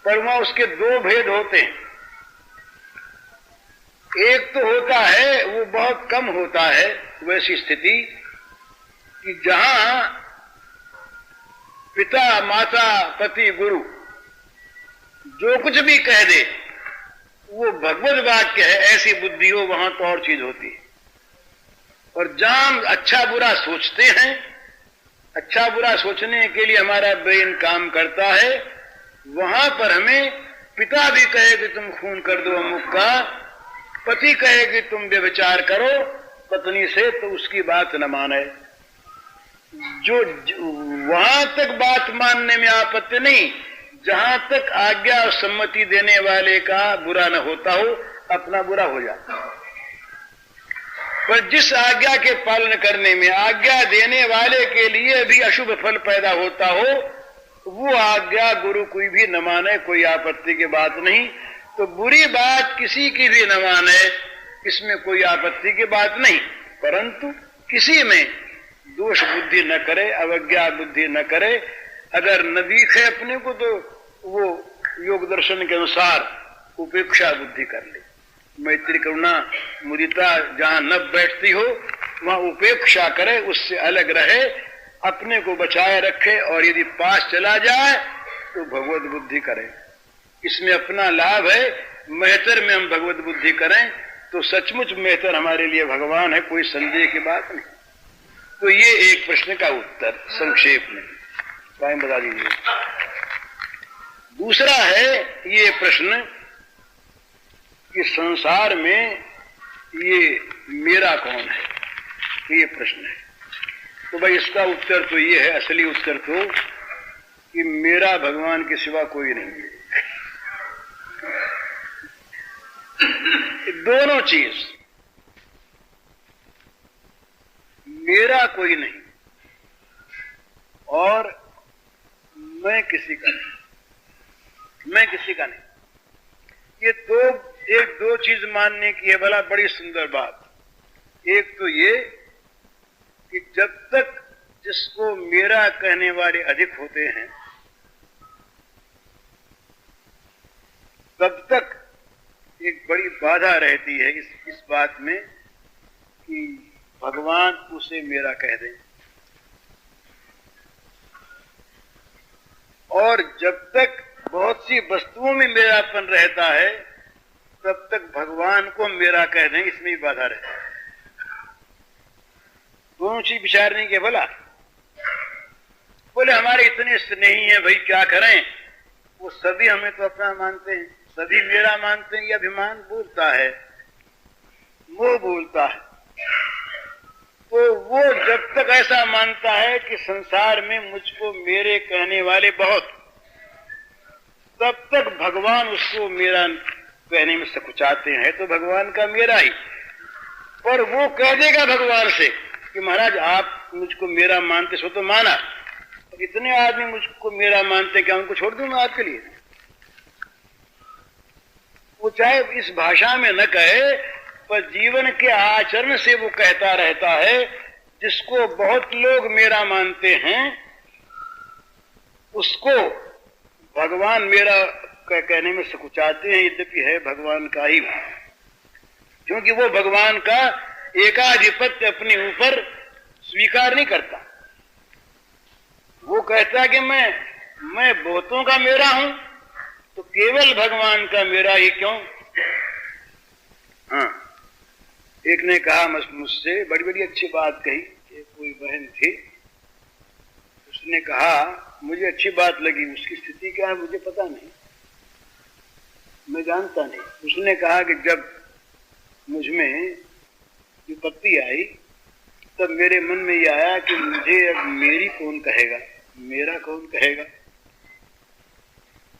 पर वहां उसके दो भेद होते हैं। एक तो होता है, वो बहुत कम होता है वैसी स्थिति कि जहां पिता माता पति गुरु जो कुछ भी कह दे वो भगवत वाक्य है, ऐसी बुद्धि हो, वहां तो और चीज होती है। और जहां हम अच्छा बुरा सोचते हैं, अच्छा बुरा सोचने के लिए हमारा ब्रेन काम करता है, वहां पर हमें पिता भी कहे कि तुम खून कर दो अमुक का, पति कहे कि तुम व्यभिचार करो पत्नी से, तो उसकी बात न माने। जो वहां तक बात मानने में आपत्ति नहीं, जहां तक आज्ञा और सम्मति देने वाले का बुरा न होता हो, अपना बुरा हो जाता। पर जिस आज्ञा के पालन करने में आज्ञा देने वाले के लिए भी अशुभ फल पैदा होता हो, वो आज्ञा गुरु कोई भी न माने, कोई आपत्ति की बात नहीं। तो बुरी बात किसी की भी न माने, इसमें कोई आपत्ति की बात नहीं, परंतु किसी में दोष बुद्धि न करे, अवज्ञा बुद्धि न करे। अगर न दिखे अपने को तो वो योग दर्शन के अनुसार उपेक्षा बुद्धि कर ले। मैत्री करुणा मुदिता जहां न बैठती हो वहां उपेक्षा करे, उससे अलग रहे, अपने को बचाए रखे, और यदि पास चला जाए तो भगवत बुद्धि करे। इसमें अपना लाभ है। मेहतर में हम भगवत बुद्धि करें तो सचमुच मेहतर हमारे लिए भगवान है, कोई संदेह की बात नहीं। तो ये एक प्रश्न का उत्तर संक्षेप में टाइम बता दीजिए। दूसरा है ये प्रश्न कि संसार में ये मेरा कौन है, ये प्रश्न है। तो भाई इसका उत्तर तो ये है, असली उत्तर तो कि मेरा भगवान के सिवा कोई नहीं है। दोनों चीज, मेरा कोई नहीं और मैं किसी का नहीं, मैं किसी का नहीं। ये दो चीज मानने की है भला बड़ी सुंदर बात। एक तो ये कि जब तक जिसको मेरा कहने वाले अधिक होते हैं तब तक एक बड़ी बाधा रहती है इस बात में कि भगवान उसे मेरा कह दे। और जब तक बहुत सी वस्तुओं में मेरापन रहता है तब तक भगवान को मेरा कह दें, इसमें भी बाधा रहती है। दोनों चीज विचारने के भला। बोले हमारे इतने स्नेही हैं भाई, क्या करें, वो सभी हमें तो अपना मानते हैं, सभी मेरा मानते हैं। ये अभिमान बोलता है, वो बोलता है। तो वो जब तक ऐसा मानता है कि संसार में मुझको मेरे कहने वाले बहुत, तब तक भगवान उसको मेरा कहने में सकुचाते हैं, तो भगवान का मेरा ही। पर वो कह देगा भगवान से कि महाराज आप मुझको मेरा मानते, सो तो माना, इतने आदमी मुझको मेरा मानते, क्या उनको छोड़ दूं मैं आपके लिए? वो चाहे इस भाषा में न कहे, पर जीवन के आचरण से वो कहता रहता है। जिसको बहुत लोग मेरा मानते हैं उसको भगवान मेरा कहने में सकुचाते हैं, यद्यपि है भगवान का ही, क्योंकि वो भगवान का एकाधिपत्य अपने ऊपर स्वीकार नहीं करता। वो कहता कि मैं बहुतों का मेरा हूं, तो केवल भगवान का मेरा ही क्यों? हाँ, एक ने कहा मुझसे, बड़ी बड़ी अच्छी बात कही कि कोई बहन थी, उसने कहा मुझे अच्छी बात लगी, उसकी स्थिति क्या है मुझे पता नहीं, मैं जानता नहीं। उसने कहा कि जब मुझ में विपत्ति आई तब मेरे मन में ये आया कि मुझे अब मेरी कौन कहेगा, मेरा कौन कहेगा।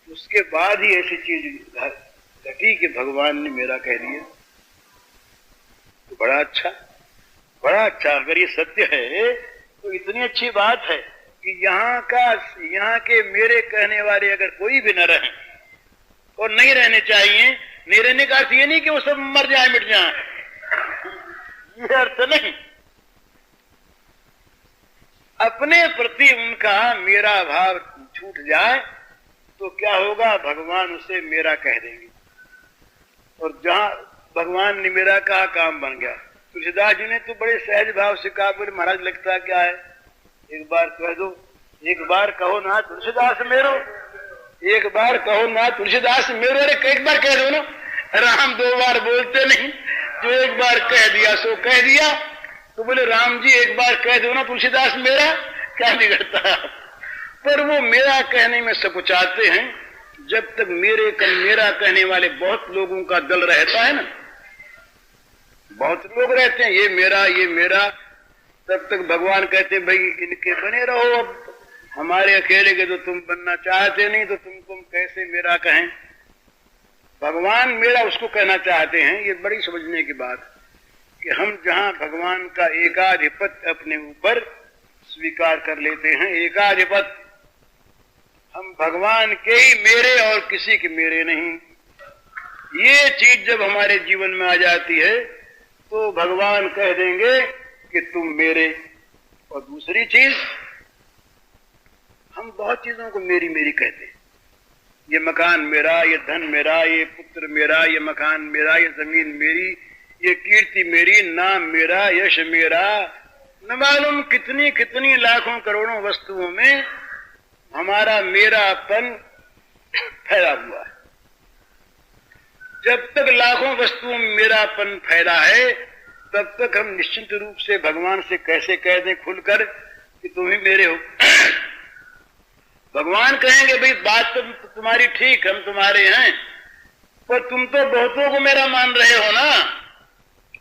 उसके बाद ही ऐसी चीज घटी कि भगवान ने मेरा कह दिया। तो बड़ा अच्छा, बड़ा अच्छा। अगर ये सत्य है तो इतनी अच्छी बात है कि यहाँ के मेरे कहने वाले अगर कोई भी न रहे, और नहीं रहने चाहिए, नहीं रहने का अर्थ ये नहीं कि वो सब मर जाए मिट जाए, ये अर्थ नहीं। अपने प्रति उनका मेरा भाव छूट जाए तो क्या होगा, भगवान उसे मेरा कह देंगे, और जहां भगवान ने मेरा कहा काम बन गया। तुलसीदास जी ने तो बड़े सहज भाव से कहा, बोले महाराज लगता क्या है, एक बार कह दो, एक बार कहो ना तुलसीदास मेरो, एक बार कहो ना तुलसीदास मेरो। अरे एक बार कह दो ना, राम दो बार बोलते नहीं, जो एक बार कह दिया सो कह दिया। तो बोले राम जी एक बार कह दो ना तुलसीदास मेरा, क्या बिगड़ता। पर वो मेरा कहने में सकुचाते हैं। जब तक मेरा कहने वाले बहुत लोगों का दल रहता है ना, बहुत लोग रहते हैं ये मेरा, तब तक भगवान कहते हैं भाई इनके बने रहो, अब हमारे अकेले के तो तुम बनना चाहते नहीं, तो तुमको कैसे मेरा कहें। भगवान मेरा उसको कहना चाहते हैं। ये बड़ी समझने की बात कि हम जहां भगवान का एकाधिपत्य अपने ऊपर स्वीकार कर लेते हैं, एकाधिपत्य, हम भगवान के ही मेरे और किसी के मेरे नहीं, ये चीज जब हमारे जीवन में आ जाती है तो भगवान कह देंगे कि तुम मेरे। और दूसरी चीज, हम बहुत चीजों को मेरी मेरी कहते हैं, ये मकान मेरा, ये धन मेरा, ये पुत्र मेरा, ये मकान मेरा, ये जमीन मेरी, ये कीर्ति मेरी, नाम मेरा, यश मेरा, न मालूम कितनी कितनी लाखों करोड़ों वस्तुओं में हमारा मेरापन फैला हुआ है। जब तक लाखों वस्तुओं में मेरापन फैला है तब तक हम निश्चित रूप से भगवान से कैसे कह दें खुलकर कि तुम ही मेरे हो। भगवान कहेंगे भाई बात तो तुम्हारी ठीक, हम तुम्हारे हैं, पर तुम तो बहुतों को मेरा मान रहे हो ना,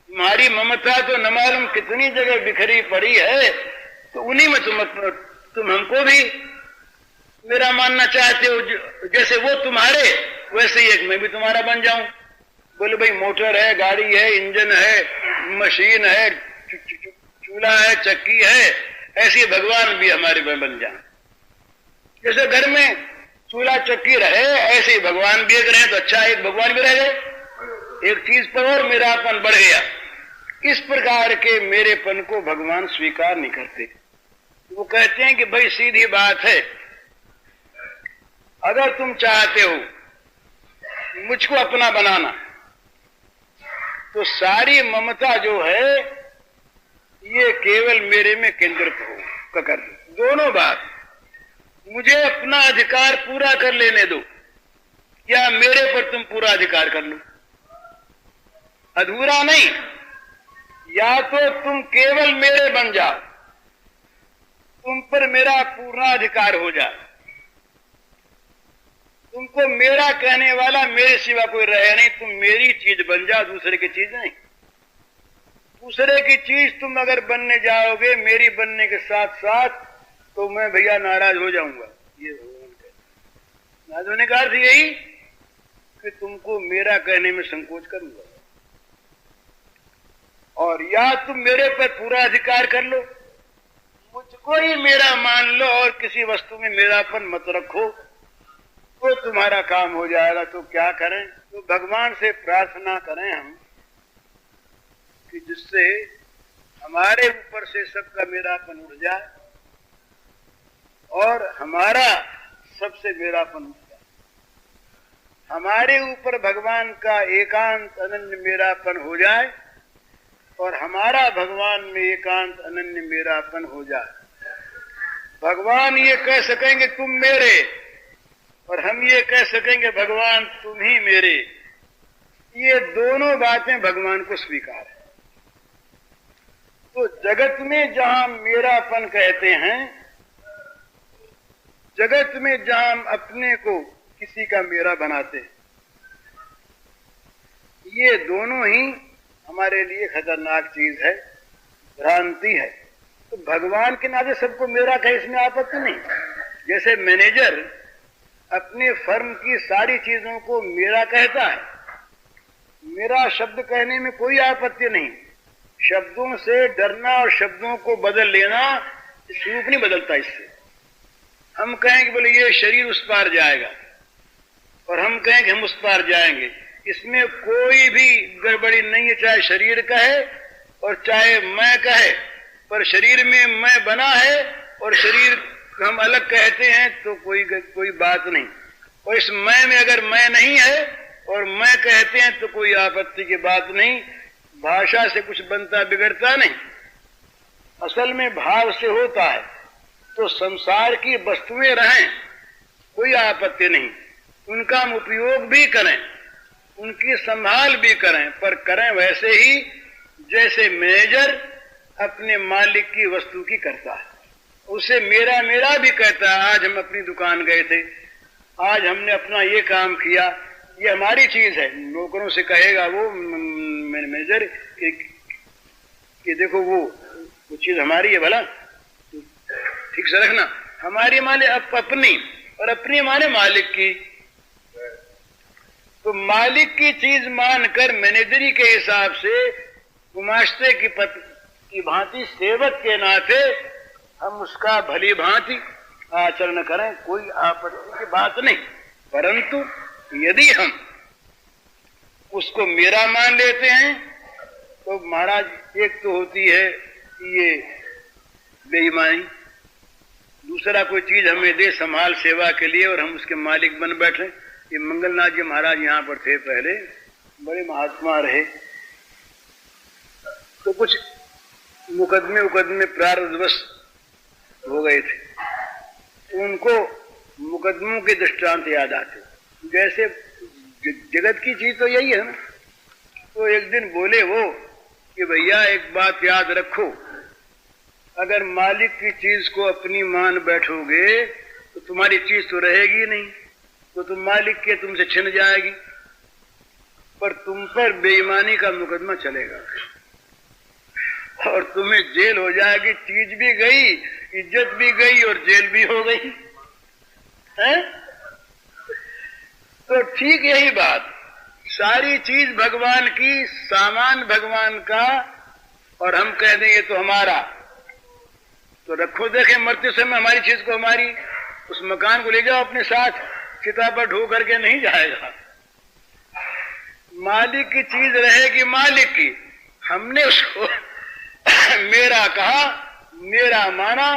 तुम्हारी ममता तो न मालूम कितनी जगह बिखरी पड़ी है, तो उन्हीं में तुम हमको भी मेरा मानना चाहते हो। जैसे वो तुम्हारे वैसे ही एक मैं भी तुम्हारा बन जाऊं। बोले भाई मोटर है, गाड़ी है, इंजन है, मशीन है, चूल्हा है, चक्की है, ऐसे भगवान भी हमारे में बन जाए। जैसे घर में चूल्हा चक्की रहे ऐसे ही भगवान भी एक रहे तो अच्छा, एक भगवान भी रह गए, एक चीज पर और मेरापन बढ़ गया। इस प्रकार के मेरेपन को भगवान स्वीकार नहीं करते। वो कहते हैं कि भाई सीधी बात है, अगर तुम चाहते हो मुझको अपना बनाना तो सारी ममता जो है ये केवल मेरे में केंद्रित हो कर दो। दोनों बात, मुझे अपना अधिकार पूरा कर लेने दो या मेरे पर तुम पूरा अधिकार कर लो, अधूरा नहीं। या तो तुम केवल मेरे बन जाओ, तुम पर मेरा पूर्ण अधिकार हो जाए, तुमको मेरा कहने वाला मेरे सिवा कोई रहे नहीं, तुम मेरी चीज बन जाओ, दूसरे की चीज नहीं। दूसरे की चीज तुम अगर बनने जाओगे मेरी बनने के साथ साथ तो मैं भैया नाराज हो जाऊंगा। ये भगवान कहते, नाराज होने का अर्थ यही कि तुमको मेरा कहने में संकोच करूंगा, और या तुम मेरे पर पूरा अधिकार कर लो, मुझको ही मेरा मान लो और किसी वस्तु में मेरापन मत रखो, तो तुम्हारा काम हो जाएगा। तो क्या करें? तो भगवान से प्रार्थना करें हम कि जिससे हमारे ऊपर से सबका मेरापन उठ जाए और हमारा सबसे मेरापन उठ जाए, हमारे ऊपर भगवान का एकांत अनन्य मेरापन हो जाए और हमारा भगवान में एकांत अनन्य मेरापन हो जाए। भगवान ये कह सकेंगे तुम मेरे, और हम ये कह सकेंगे भगवान तुम ही मेरे। ये दोनों बातें भगवान को स्वीकार है। तो जगत में जहां मेरापन कहते हैं, जगत में जहां हम अपने को किसी का मेरा बनाते हैं, ये दोनों ही हमारे लिए खतरनाक चीज है, भ्रांति है। तो भगवान के नाते सबको मेरा कहे, इसमें आपत्ति नहीं। जैसे मैनेजर अपने फर्म की सारी चीजों को मेरा कहता है, मेरा शब्द कहने में कोई आपत्ति नहीं। शब्दों से डरना और शब्दों को बदल लेना, स्वरूप नहीं बदलता इससे। हम कहें कि बोले ये शरीर उस पार जाएगा, और हम कहें कि हम उस पार जाएंगे, इसमें कोई भी गड़बड़ी नहीं है। चाहे शरीर कहे और चाहे मैं कहे, पर शरीर में मैं बना है और शरीर हम अलग कहते हैं तो कोई बात नहीं। और इस मैं में अगर मैं नहीं है और मैं कहते हैं तो कोई आपत्ति की बात नहीं। भाषा से कुछ बनता बिगड़ता नहीं, असल में भाव से होता है। तो संसार की वस्तुएं रहें, कोई आपत्ति नहीं, उनका हम उपयोग भी करें, उनकी संभाल भी करें, पर करें वैसे ही जैसे मैनेजर अपने मालिक की वस्तु की करता है। उसे मेरा मेरा भी कहता है। आज हम अपनी दुकान गए थे, आज हमने अपना ये काम किया, ये हमारी चीज है। नौकरों से कहेगा वो मैनेजर कि देखो वो चीज हमारी है, भला ठीक से रखना। हमारी माने अपनी, और अपनी माने मालिक की। तो मालिक की चीज मानकर मैनेजरी के हिसाब से गुमाश्ते की भांति सेवक के नाते हम उसका भली भांति आचरण करें, कोई आपत्ति की बात नहीं। परंतु यदि हम उसको मेरा मान लेते हैं तो महाराज, एक तो होती है ये बेईमानी, दूसरा कोई चीज हमें दे संभाल सेवा के लिए और हम उसके मालिक बन बैठे। ये मंगलनाथ जी महाराज यहाँ पर थे पहले, बड़े महात्मा रहे। तो कुछ मुकदमे प्रारब्धवश हो गए थे, तो उनको मुकदमों के दृष्टांत याद आते। जैसे जगत की चीज तो यही है ना। तो एक दिन बोले वो कि भैया एक बात याद रखो, अगर मालिक की चीज को अपनी मान बैठोगे तो तुम्हारी चीज तो रहेगी नहीं, तो तुम मालिक के तुमसे छिन जाएगी, पर तुम पर बेईमानी का मुकदमा चलेगा और तुम्हें जेल हो जाएगी। चीज भी गई, इज्जत भी गई और जेल भी हो गई है। तो ठीक यही बात, सारी चीज भगवान की, सामान भगवान का, और हम कह दें ये तो हमारा। तो रखो देखें, मरते समय हमारी चीज को, हमारी उस मकान को ले जाओ अपने साथ, चिता पर ढो करके नहीं जाएगा। मालिक की चीज रहेगी मालिक की। हमने उसको मेरा कहा, मेरा माना,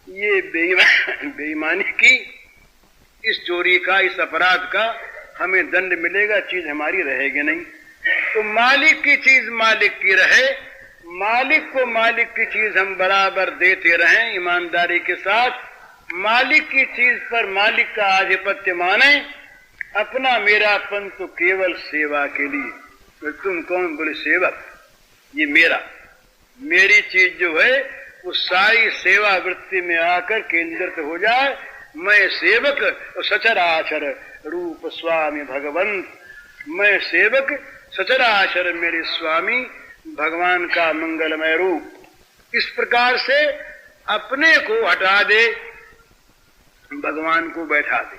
ये बेईमानी की, इस चोरी का, इस अपराध का हमें दंड मिलेगा, चीज हमारी रहेगी नहीं। तो मालिक की चीज मालिक की रहे, मालिक को मालिक की चीज हम बराबर देते रहें ईमानदारी के साथ। मालिक की चीज पर मालिक का आधिपत्य माने, अपना मेरापन तो केवल सेवा के लिए। तो तुम कौन? बोले सेवक, ये मेरा, मेरी चीज जो है वो सारी सेवा वृत्ति में आकर केंद्रित हो जाए। मैं सेवक और सचराचर रूप स्वामी भगवंत, मैं सेवक सचराचर मेरे स्वामी भगवान का मंगलमय रूप। इस प्रकार से अपने को हटा दे, भगवान को बैठा दे।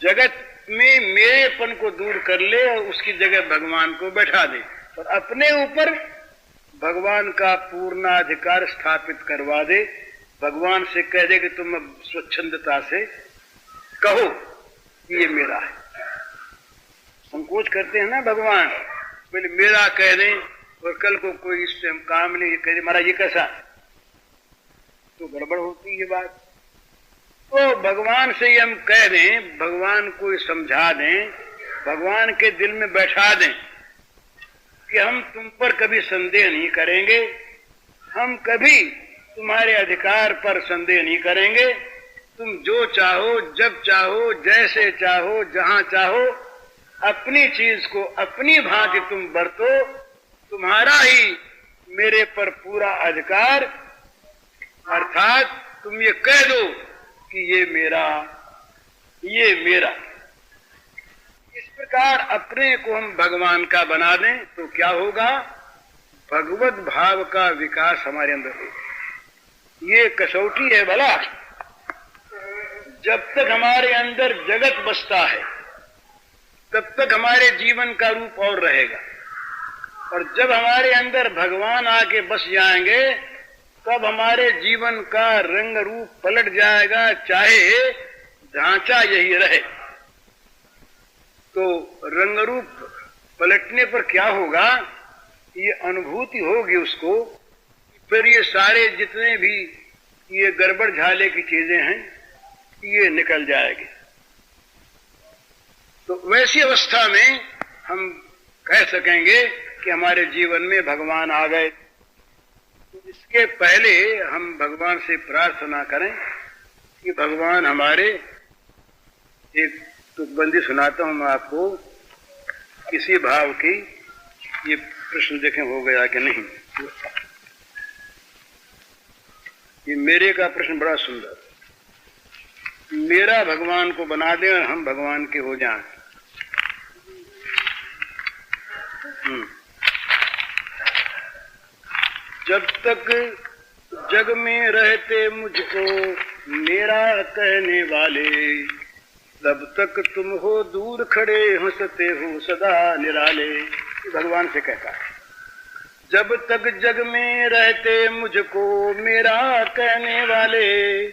जगत में मेरेपन को दूर कर ले और उसकी जगह भगवान को बैठा दे, और अपने ऊपर भगवान का पूर्णाधिकार स्थापित करवा दे। भगवान से कह दे कि तुम अब स्वच्छंदता से कहो कि ये मेरा है। संकोच करते हैं ना भगवान, पहले मेरा कह दें और कल को कोई इससे हम काम नहीं कह दे महाराज ये कैसा, तो गड़बड़ होती है बात। तो भगवान से ही हम कह दें, भगवान को समझा दें, भगवान के दिल में बैठा दें कि हम तुम पर कभी संदेह नहीं करेंगे, हम कभी तुम्हारे अधिकार पर संदेह नहीं करेंगे। तुम जो चाहो, जब चाहो, जैसे चाहो, जहां चाहो, अपनी चीज को अपनी भांति तुम बरतो, तुम्हारा ही मेरे पर पूरा अधिकार, अर्थात तुम ये कह दो कि ये मेरा, ये मेरा। इस प्रकार अपने को हम भगवान का बना दें तो क्या होगा? भगवत भाव का विकास हमारे अंदर होगा। ये कसौटी है भला। जब तक हमारे अंदर जगत बसता है तब तक हमारे जीवन का रूप और रहेगा, और जब हमारे अंदर भगवान आके बस जाएंगे तब हमारे जीवन का रंग रूप पलट जाएगा, चाहे ढांचा यही रहे। तो रंग रूप पलटने पर क्या होगा? ये अनुभूति होगी उसको, फिर ये सारे जितने भी ये गड़बड़ झाले की चीजें हैं ये निकल जाएगी। तो वैसी अवस्था में हम कह सकेंगे कि हमारे जीवन में भगवान आ गए। तो इसके पहले हम भगवान से प्रार्थना करें कि भगवान हमारे, एक तुकबंदी सुनाता हूं मैं आपको किसी भाव की, ये प्रश्न देखें हो गया कि नहीं। ये मेरे का प्रश्न बड़ा सुंदर, मेरा भगवान को बना दें और हम भगवान के हो जाएं। जब तक जग में रहते मुझको मेरा कहने वाले, तब तक तुम हो दूर खड़े हंसते हो सदा निराले। भगवान से कहता है, जब तक जग में रहते मुझको मेरा कहने वाले,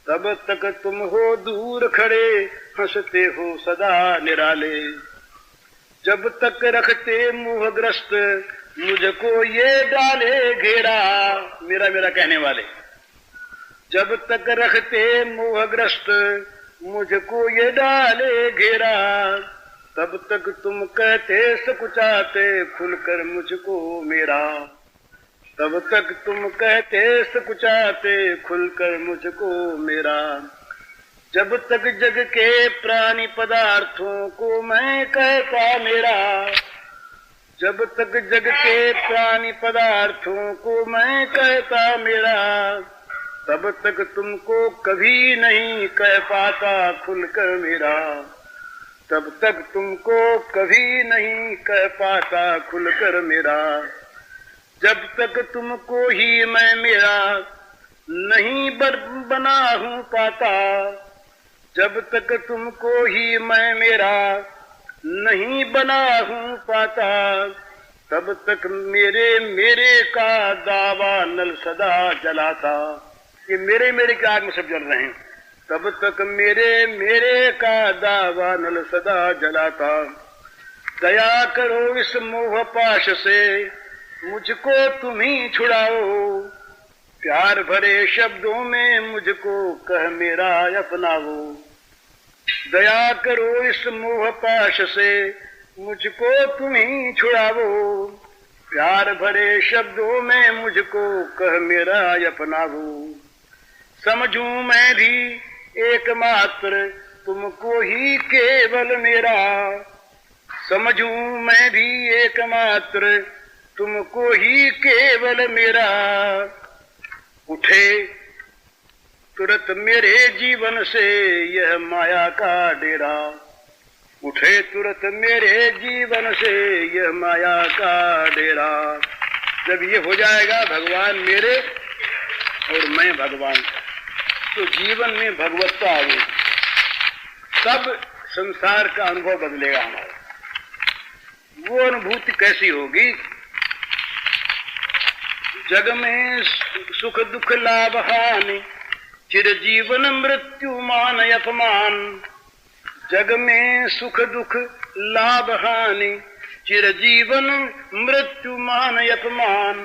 तब तक तुम हो दूर खड़े हंसते हो सदा निराले। जब तक रखते मोहग्रस्त मुझको ये डाले घेरा, मेरा मेरा कहने वाले, जब तक रखते मोहग्रस्त मुझको ये डाले घेरा, तब तक तुम कहते सकुचाते खुलकर मुझको मेरा, तब तक तुम कहते सकुचाते खुलकर मुझको मेरा। जब तक जग के प्राणी पदार्थों को मैं कहता मेरा, जब तक जग के प्राणी पदार्थों को मैं कहता मेरा, तब तक तुमको कभी नहीं कह पाता खुलकर मेरा, तब तक तुमको कभी नहीं कह पाता खुलकर मेरा। जब तक तुमको ही मैं मेरा नहीं बना हूं पाता, जब तक तुमको ही मैं मेरा नहीं बना हूं पाता, तब तक मेरे मेरे का दावा नल सदा जलाता। ये मेरे मेरे के आग में सब जल रहे हैं, तब तक मेरे मेरे का दावा नल सदा जलाता। दया करो इस मोह पाश से मुझको तुम ही छुड़ाओ, प्यार भरे शब्दों में मुझको कह मेरा अपनाओ। दया करो इस मोह पाश से मुझको तुम ही छुड़ाओ, प्यार भरे शब्दों में मुझको कह मेरा अपनाओ। समझूं मैं भी एकमात्र तुमको ही केवल मेरा, समझूं मैं भी एकमात्र तुमको ही केवल मेरा। उठे तुरंत मेरे जीवन से यह माया का डेरा, उठे तुरंत मेरे जीवन से यह माया का डेरा। जब ये हो जाएगा भगवान मेरे और मैं भगवान का, तो जीवन में भगवत्ता आ गई, तब संसार का अनुभव बदलेगा हमारा। वो अनुभूति कैसी होगी? जग में सुख दुख लाभ हानि, चिरजीवन मृत्यु मान अपमान। जग में सुख दुख लाभ हानि, चिरजीवन मृत्यु मान अपमान।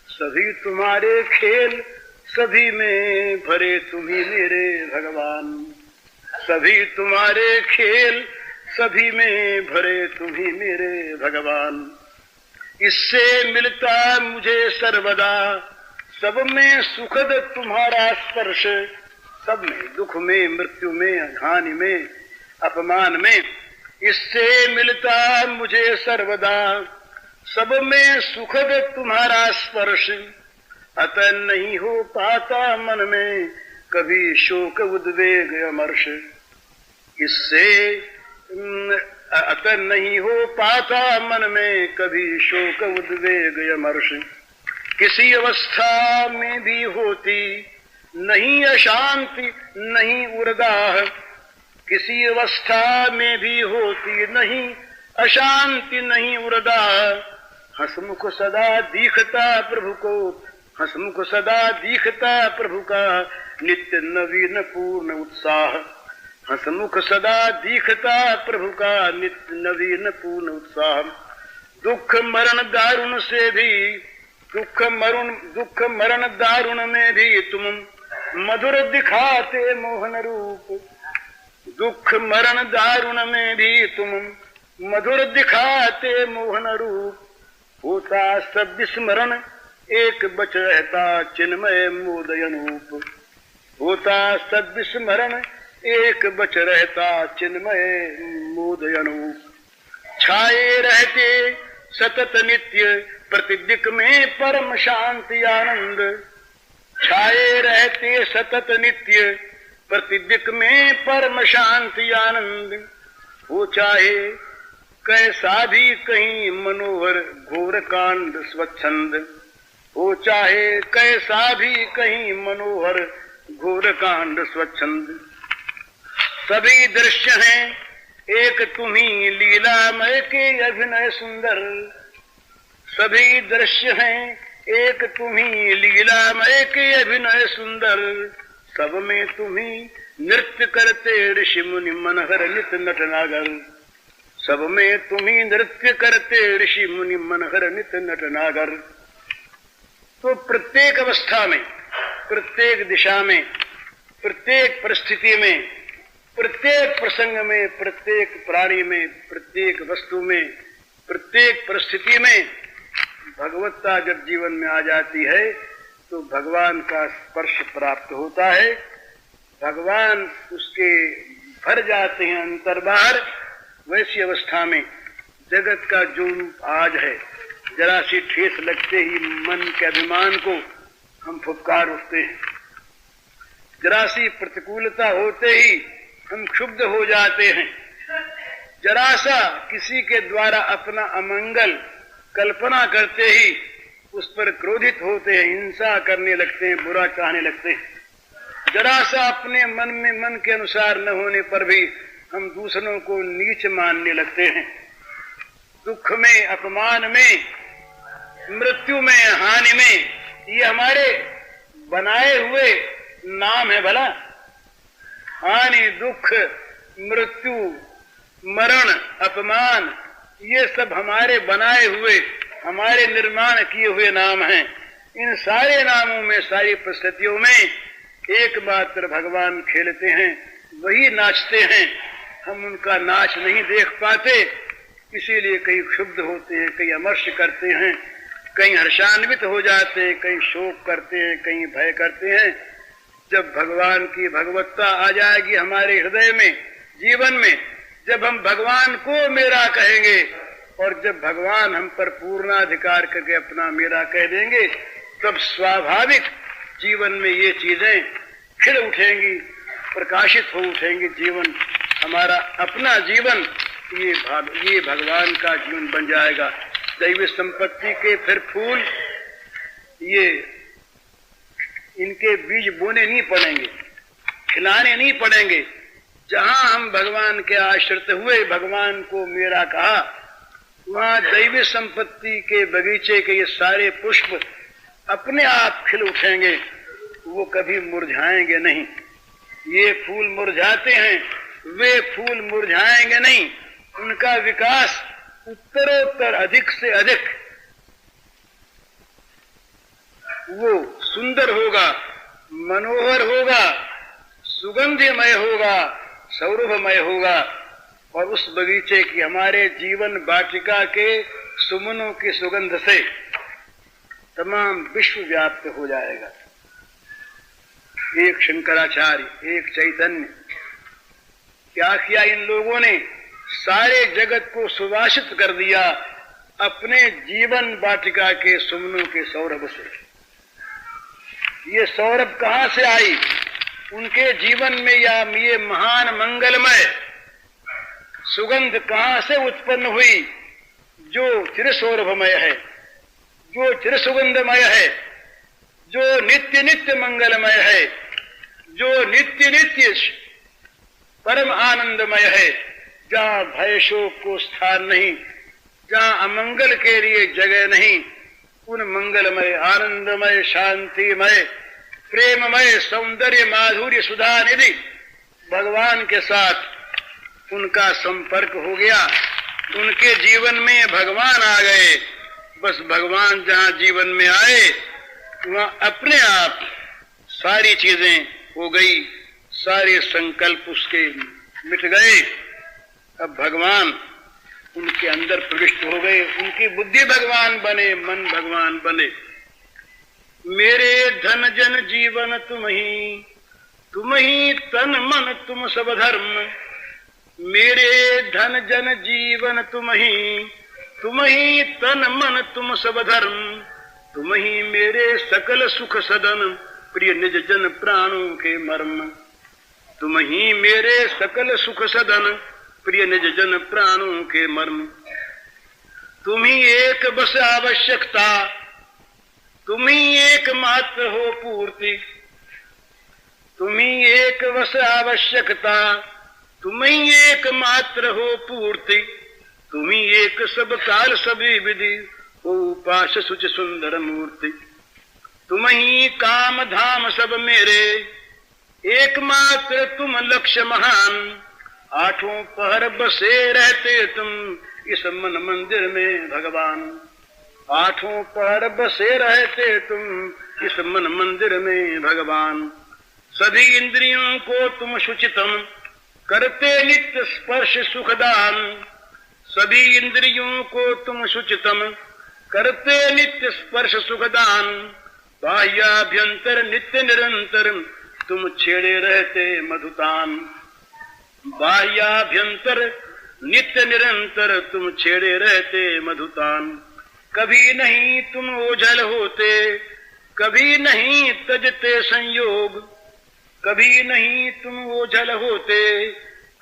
सभी तुम्हारे खेल सभी में भरे तुम्ही मेरे भगवान, सभी तुम्हारे खेल सभी में भरे तुम्ही मेरे भगवान। इससे मिलता मुझे सर्वदा सब में सुखद तुम्हारा स्पर्श, सब में, दुख में, मृत्यु में, हानि में, अपमान में, इससे मिलता मुझे सर्वदा सब में सुखद तुम्हारा स्पर्श, अतः नहीं हो पाता मन में कभी शोक उद्वेग अमर्ष। इससे अतः नहीं हो पाता मन में कभी शोक उद्वेग अमर्ष। किसी अवस्था में भी होती नहीं अशांति नहीं उर्गाह, किसी अवस्था में भी होती नहीं अशांति नहीं उर्गाह। हसमुख सदा दिखता प्रभु को, हसमुख सदा दिखता प्रभु का नित्य नवीन पूर्ण उत्साह। हसमुख सदा दिखता प्रभु का नित्य नवीन पूर्ण उत्साह। दुख मरण दारुण से भी, दुख मरण दारुण में भी तुम मधुर दिखाते मोहन रूप। दुख मरण दारुण में भी तुम मधुर दिखाते मोहन रूप। होता सब विस्मरण एक बच रहता चिन्मय मोदय अनूप। होता सब विस्मरण एक बच रहता चिन्मय मोदय अनूप। छाए रहते सतत नित्य प्रतिदिक में परम शांति आनंद। छाए रहते सतत नित्य प्रतिदिक में परम शांति आनंद। हो चाहे कैसा भी कहीं मनोहर घोर कांड स्वच्छंद। हो चाहे कैसा भी कहीं मनोहर घोर कांड स्वच्छंद। सभी दृश्य हैं एक तुम्ही लीलामय के अभिनय सुंदर। सभी दृश्य हैं एक तुम्ही लीलामय के अभिनय सुंदर। सब में तुम्ही नृत्य करते ऋषि मुनि मनहर नित नटनागर। सब में तुम्ही नृत्य करते ऋषि मुनि मनहर नित नटनागर। तो प्रत्येक अवस्था में, प्रत्येक दिशा में, प्रत्येक परिस्थिति में, प्रत्येक प्रसंग में, प्रत्येक प्राणी में, प्रत्येक वस्तु में, प्रत्येक परिस्थिति में भगवत्ता जब जीवन में आ जाती है तो भगवान का स्पर्श प्राप्त होता है। भगवान उसके भर जाते हैं अंतर बाहर। वैसी अवस्था में जगत का जो आज है, जरा सी ठेस लगते ही मन के अभिमान को हम फुफकार उठते हैं। जरा सी प्रतिकूलता होते ही हम क्षुब्ध हो जाते हैं। जरा सा किसी के द्वारा अपना अमंगल कल्पना करते ही उस पर क्रोधित होते हैं, हिंसा करने लगते हैं, बुरा चाहने लगते हैं। जरा सा अपने मन में मन के अनुसार न होने पर भी हम दूसरों को नीच मानने लगते हैं। दुख में, अपमान में, मृत्यु में, हानि में, ये हमारे बनाए हुए नाम है भला। हानि, दुख, मृत्यु, मरण, अपमान, ये सब हमारे बनाए हुए, हमारे निर्माण किए हुए नाम हैं। इन सारे नामों में, सारी परिस्थितियों में एकमात्र भगवान खेलते हैं, वही नाचते हैं। हम उनका नाच नहीं देख पाते, इसीलिए कहीं क्षुब्ध होते हैं, कहीं अमर्ष करते हैं, कहीं हर्षान्वित हो जाते हैं, कहीं शोक करते हैं, कहीं भय करते हैं। जब भगवान की भगवत्ता आ जाएगी हमारे हृदय में, जीवन में, जब हम भगवान को मेरा कहेंगे और जब भगवान हम पर पूर्णाधिकार करके अपना मेरा कह देंगे, तब स्वाभाविक जीवन में ये चीजें खिल उठेंगी, प्रकाशित हो उठेंगी। जीवन हमारा अपना जीवन ये भगवान का जीवन बन जाएगा। दैवी संपत्ति के फिर फूल, ये इनके बीज बोने नहीं पड़ेंगे, खिलाने नहीं पड़ेंगे। जहां हम भगवान के आश्रित हुए, भगवान को मेरा कहा, वहां दैवी संपत्ति के बगीचे के ये सारे पुष्प अपने आप खिल उठेंगे, वो कभी मुरझाएंगे नहीं। ये फूल मुरझाते हैं, वे फूल मुरझाएंगे नहीं। उनका विकास उत्तरोत्तर अधिक से अधिक वो सुंदर होगा, मनोहर होगा, सुगंधिमय होगा, सौरभमय होगा। और उस बगीचे की, हमारे जीवन वाटिका के सुमनों की सुगंध से तमाम विश्व व्याप्त हो जाएगा। एक शंकराचार्य, एक चैतन्य, क्या किया इन लोगों ने? सारे जगत को सुवासित कर दिया अपने जीवन वाटिका के सुमनों के सौरभ से। ये सौरभ कहां से आई? उनके जीवन में या ये महान मंगलमय सुगंध कहां से उत्पन्न हुई? जो चिरसौरभमय है, जो चिरसुगंधमय है, जो नित्य नित्य मंगलमय है, जो नित्य नित्य परम आनंदमय है, जहां भय शोक को स्थान नहीं, जहां अमंगल के लिए जगह नहीं, उन मंगलमय आनंदमय शांतिमय प्रेममय सौंदर्य माधुर्य सुधा निधि भगवान के साथ उनका संपर्क हो गया। उनके जीवन में भगवान आ गए। बस भगवान जहां जीवन में आए वहां अपने आप सारी चीजें हो गई, सारे संकल्प उसके मिट गए। अब भगवान उनके अंदर प्रविष्ट हो गए, उनकी बुद्धि भगवान बने, मन भगवान बने। मेरे धन जन जीवन तुम ही तन मन तुम सब धर्म। मेरे धन जन जीवन तुम ही तन मन तुम सब धर्म। तुम ही मेरे सकल सुख सदन प्रिय निज जन प्राणों के मर्म। तुम ही मेरे सकल सुख सदन प्रिय निज जन प्राणों के मर्म। तुम ही एक बस आवश्यकता, तुम ही एक मात्र हो पूर्ति। तुम ही एक बस आवश्यकता, तुम ही एक मात्र हो पूर्ति। तुम ही एक सब काल सभी विधि हो उपास सुच सुंदर मूर्ति। तुम ही काम धाम सब मेरे, एकमात्र तुम लक्ष्य महान। आठों पहर बसे रहते तुम इस मन मंदिर में भगवान। आठों पहर बसे रहते तुम इस मन मंदिर में भगवान। सभी इंद्रियों को तुम शुचितम करते नित्य स्पर्श सुखदान। सभी इंद्रियों को तुम शुचितम करते नित्य स्पर्श सुखदान। बाह्याभ्यंतर नित्य निरंतर तुम छेड़े रहते मधुतान। बाह्याभ्यंतर नित्य निरंतर तुम छेड़े रहते मधुतान। कभी नहीं तुम ओझल होते, कभी नहीं तजते संयोग। कभी नहीं तुम ओझल होते,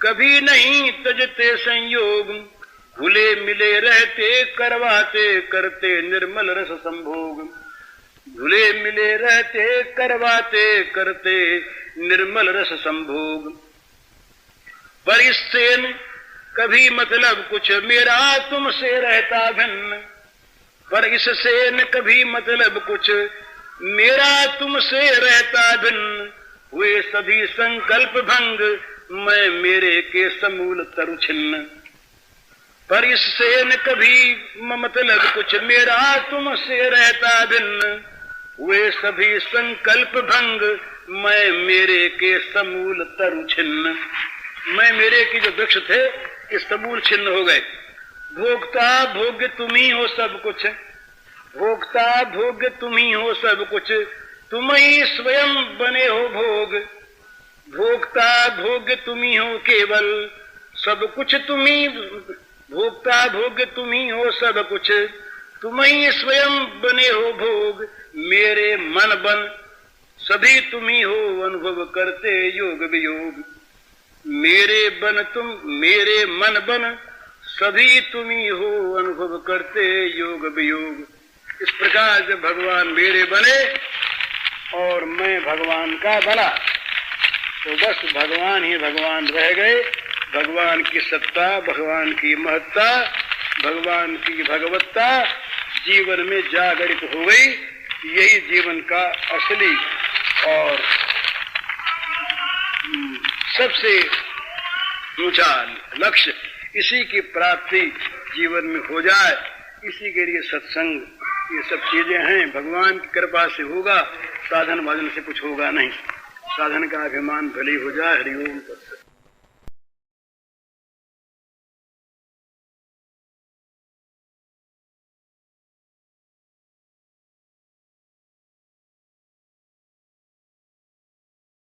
कभी नहीं तजते संयोग। भूले मिले रहते करवाते करते निर्मल रस संभोग। भूले मिले रहते करवाते करते निर्मल रस संभोग। पर इससे कभी मतलब कुछ मेरा तुमसे रहता भिन्न। पर इससे न कभी मतलब कुछ मेरा तुमसे रहता भिन्न। वे सभी संकल्प भंग मैं मेरे के समूल तरु छिन्न। पर इससे न कभी मतलब कुछ मेरा तुमसे रहता भिन्न। वे सभी संकल्प भंग मैं मेरे के समूल तरु छिन्न। मैं मेरे की जो वृक्ष थे ये समूल छिन्न हो गए। भोक्ता भोग्य तुम ही हो सब कुछ। भोक्ता भोग्य तुम ही हो सब कुछ। तुम ही स्वयं बने हो भोग। भोक्ता भोग्य तुम ही हो केवल सब कुछ। तुम ही भोक्ता भोग्य तुम ही हो सब कुछ। तुम ही स्वयं बने हो भोग। मेरे मन बन सभी तुम ही हो अनुभव करते योग वियोग। मेरे बन तुम मेरे मन बन सभी तुम ही हो अनुभव करते योग वियोग। इस प्रकार जब भगवान मेरे बने और मैं भगवान का बना तो बस भगवान ही भगवान रह गए। भगवान की सत्ता, भगवान की महत्ता, भगवान की भगवत्ता जीवन में जागृत हो गई। यही जीवन का असली और सबसे ऊंचा लक्ष्य, इसी की प्राप्ति जीवन में हो जाए। इसी के लिए सत्संग ये सब चीजें हैं। भगवान की कृपा से होगा, साधन भजन से कुछ होगा नहीं। साधन का अभिमान भले हो जाए। हरिओम तत्सत।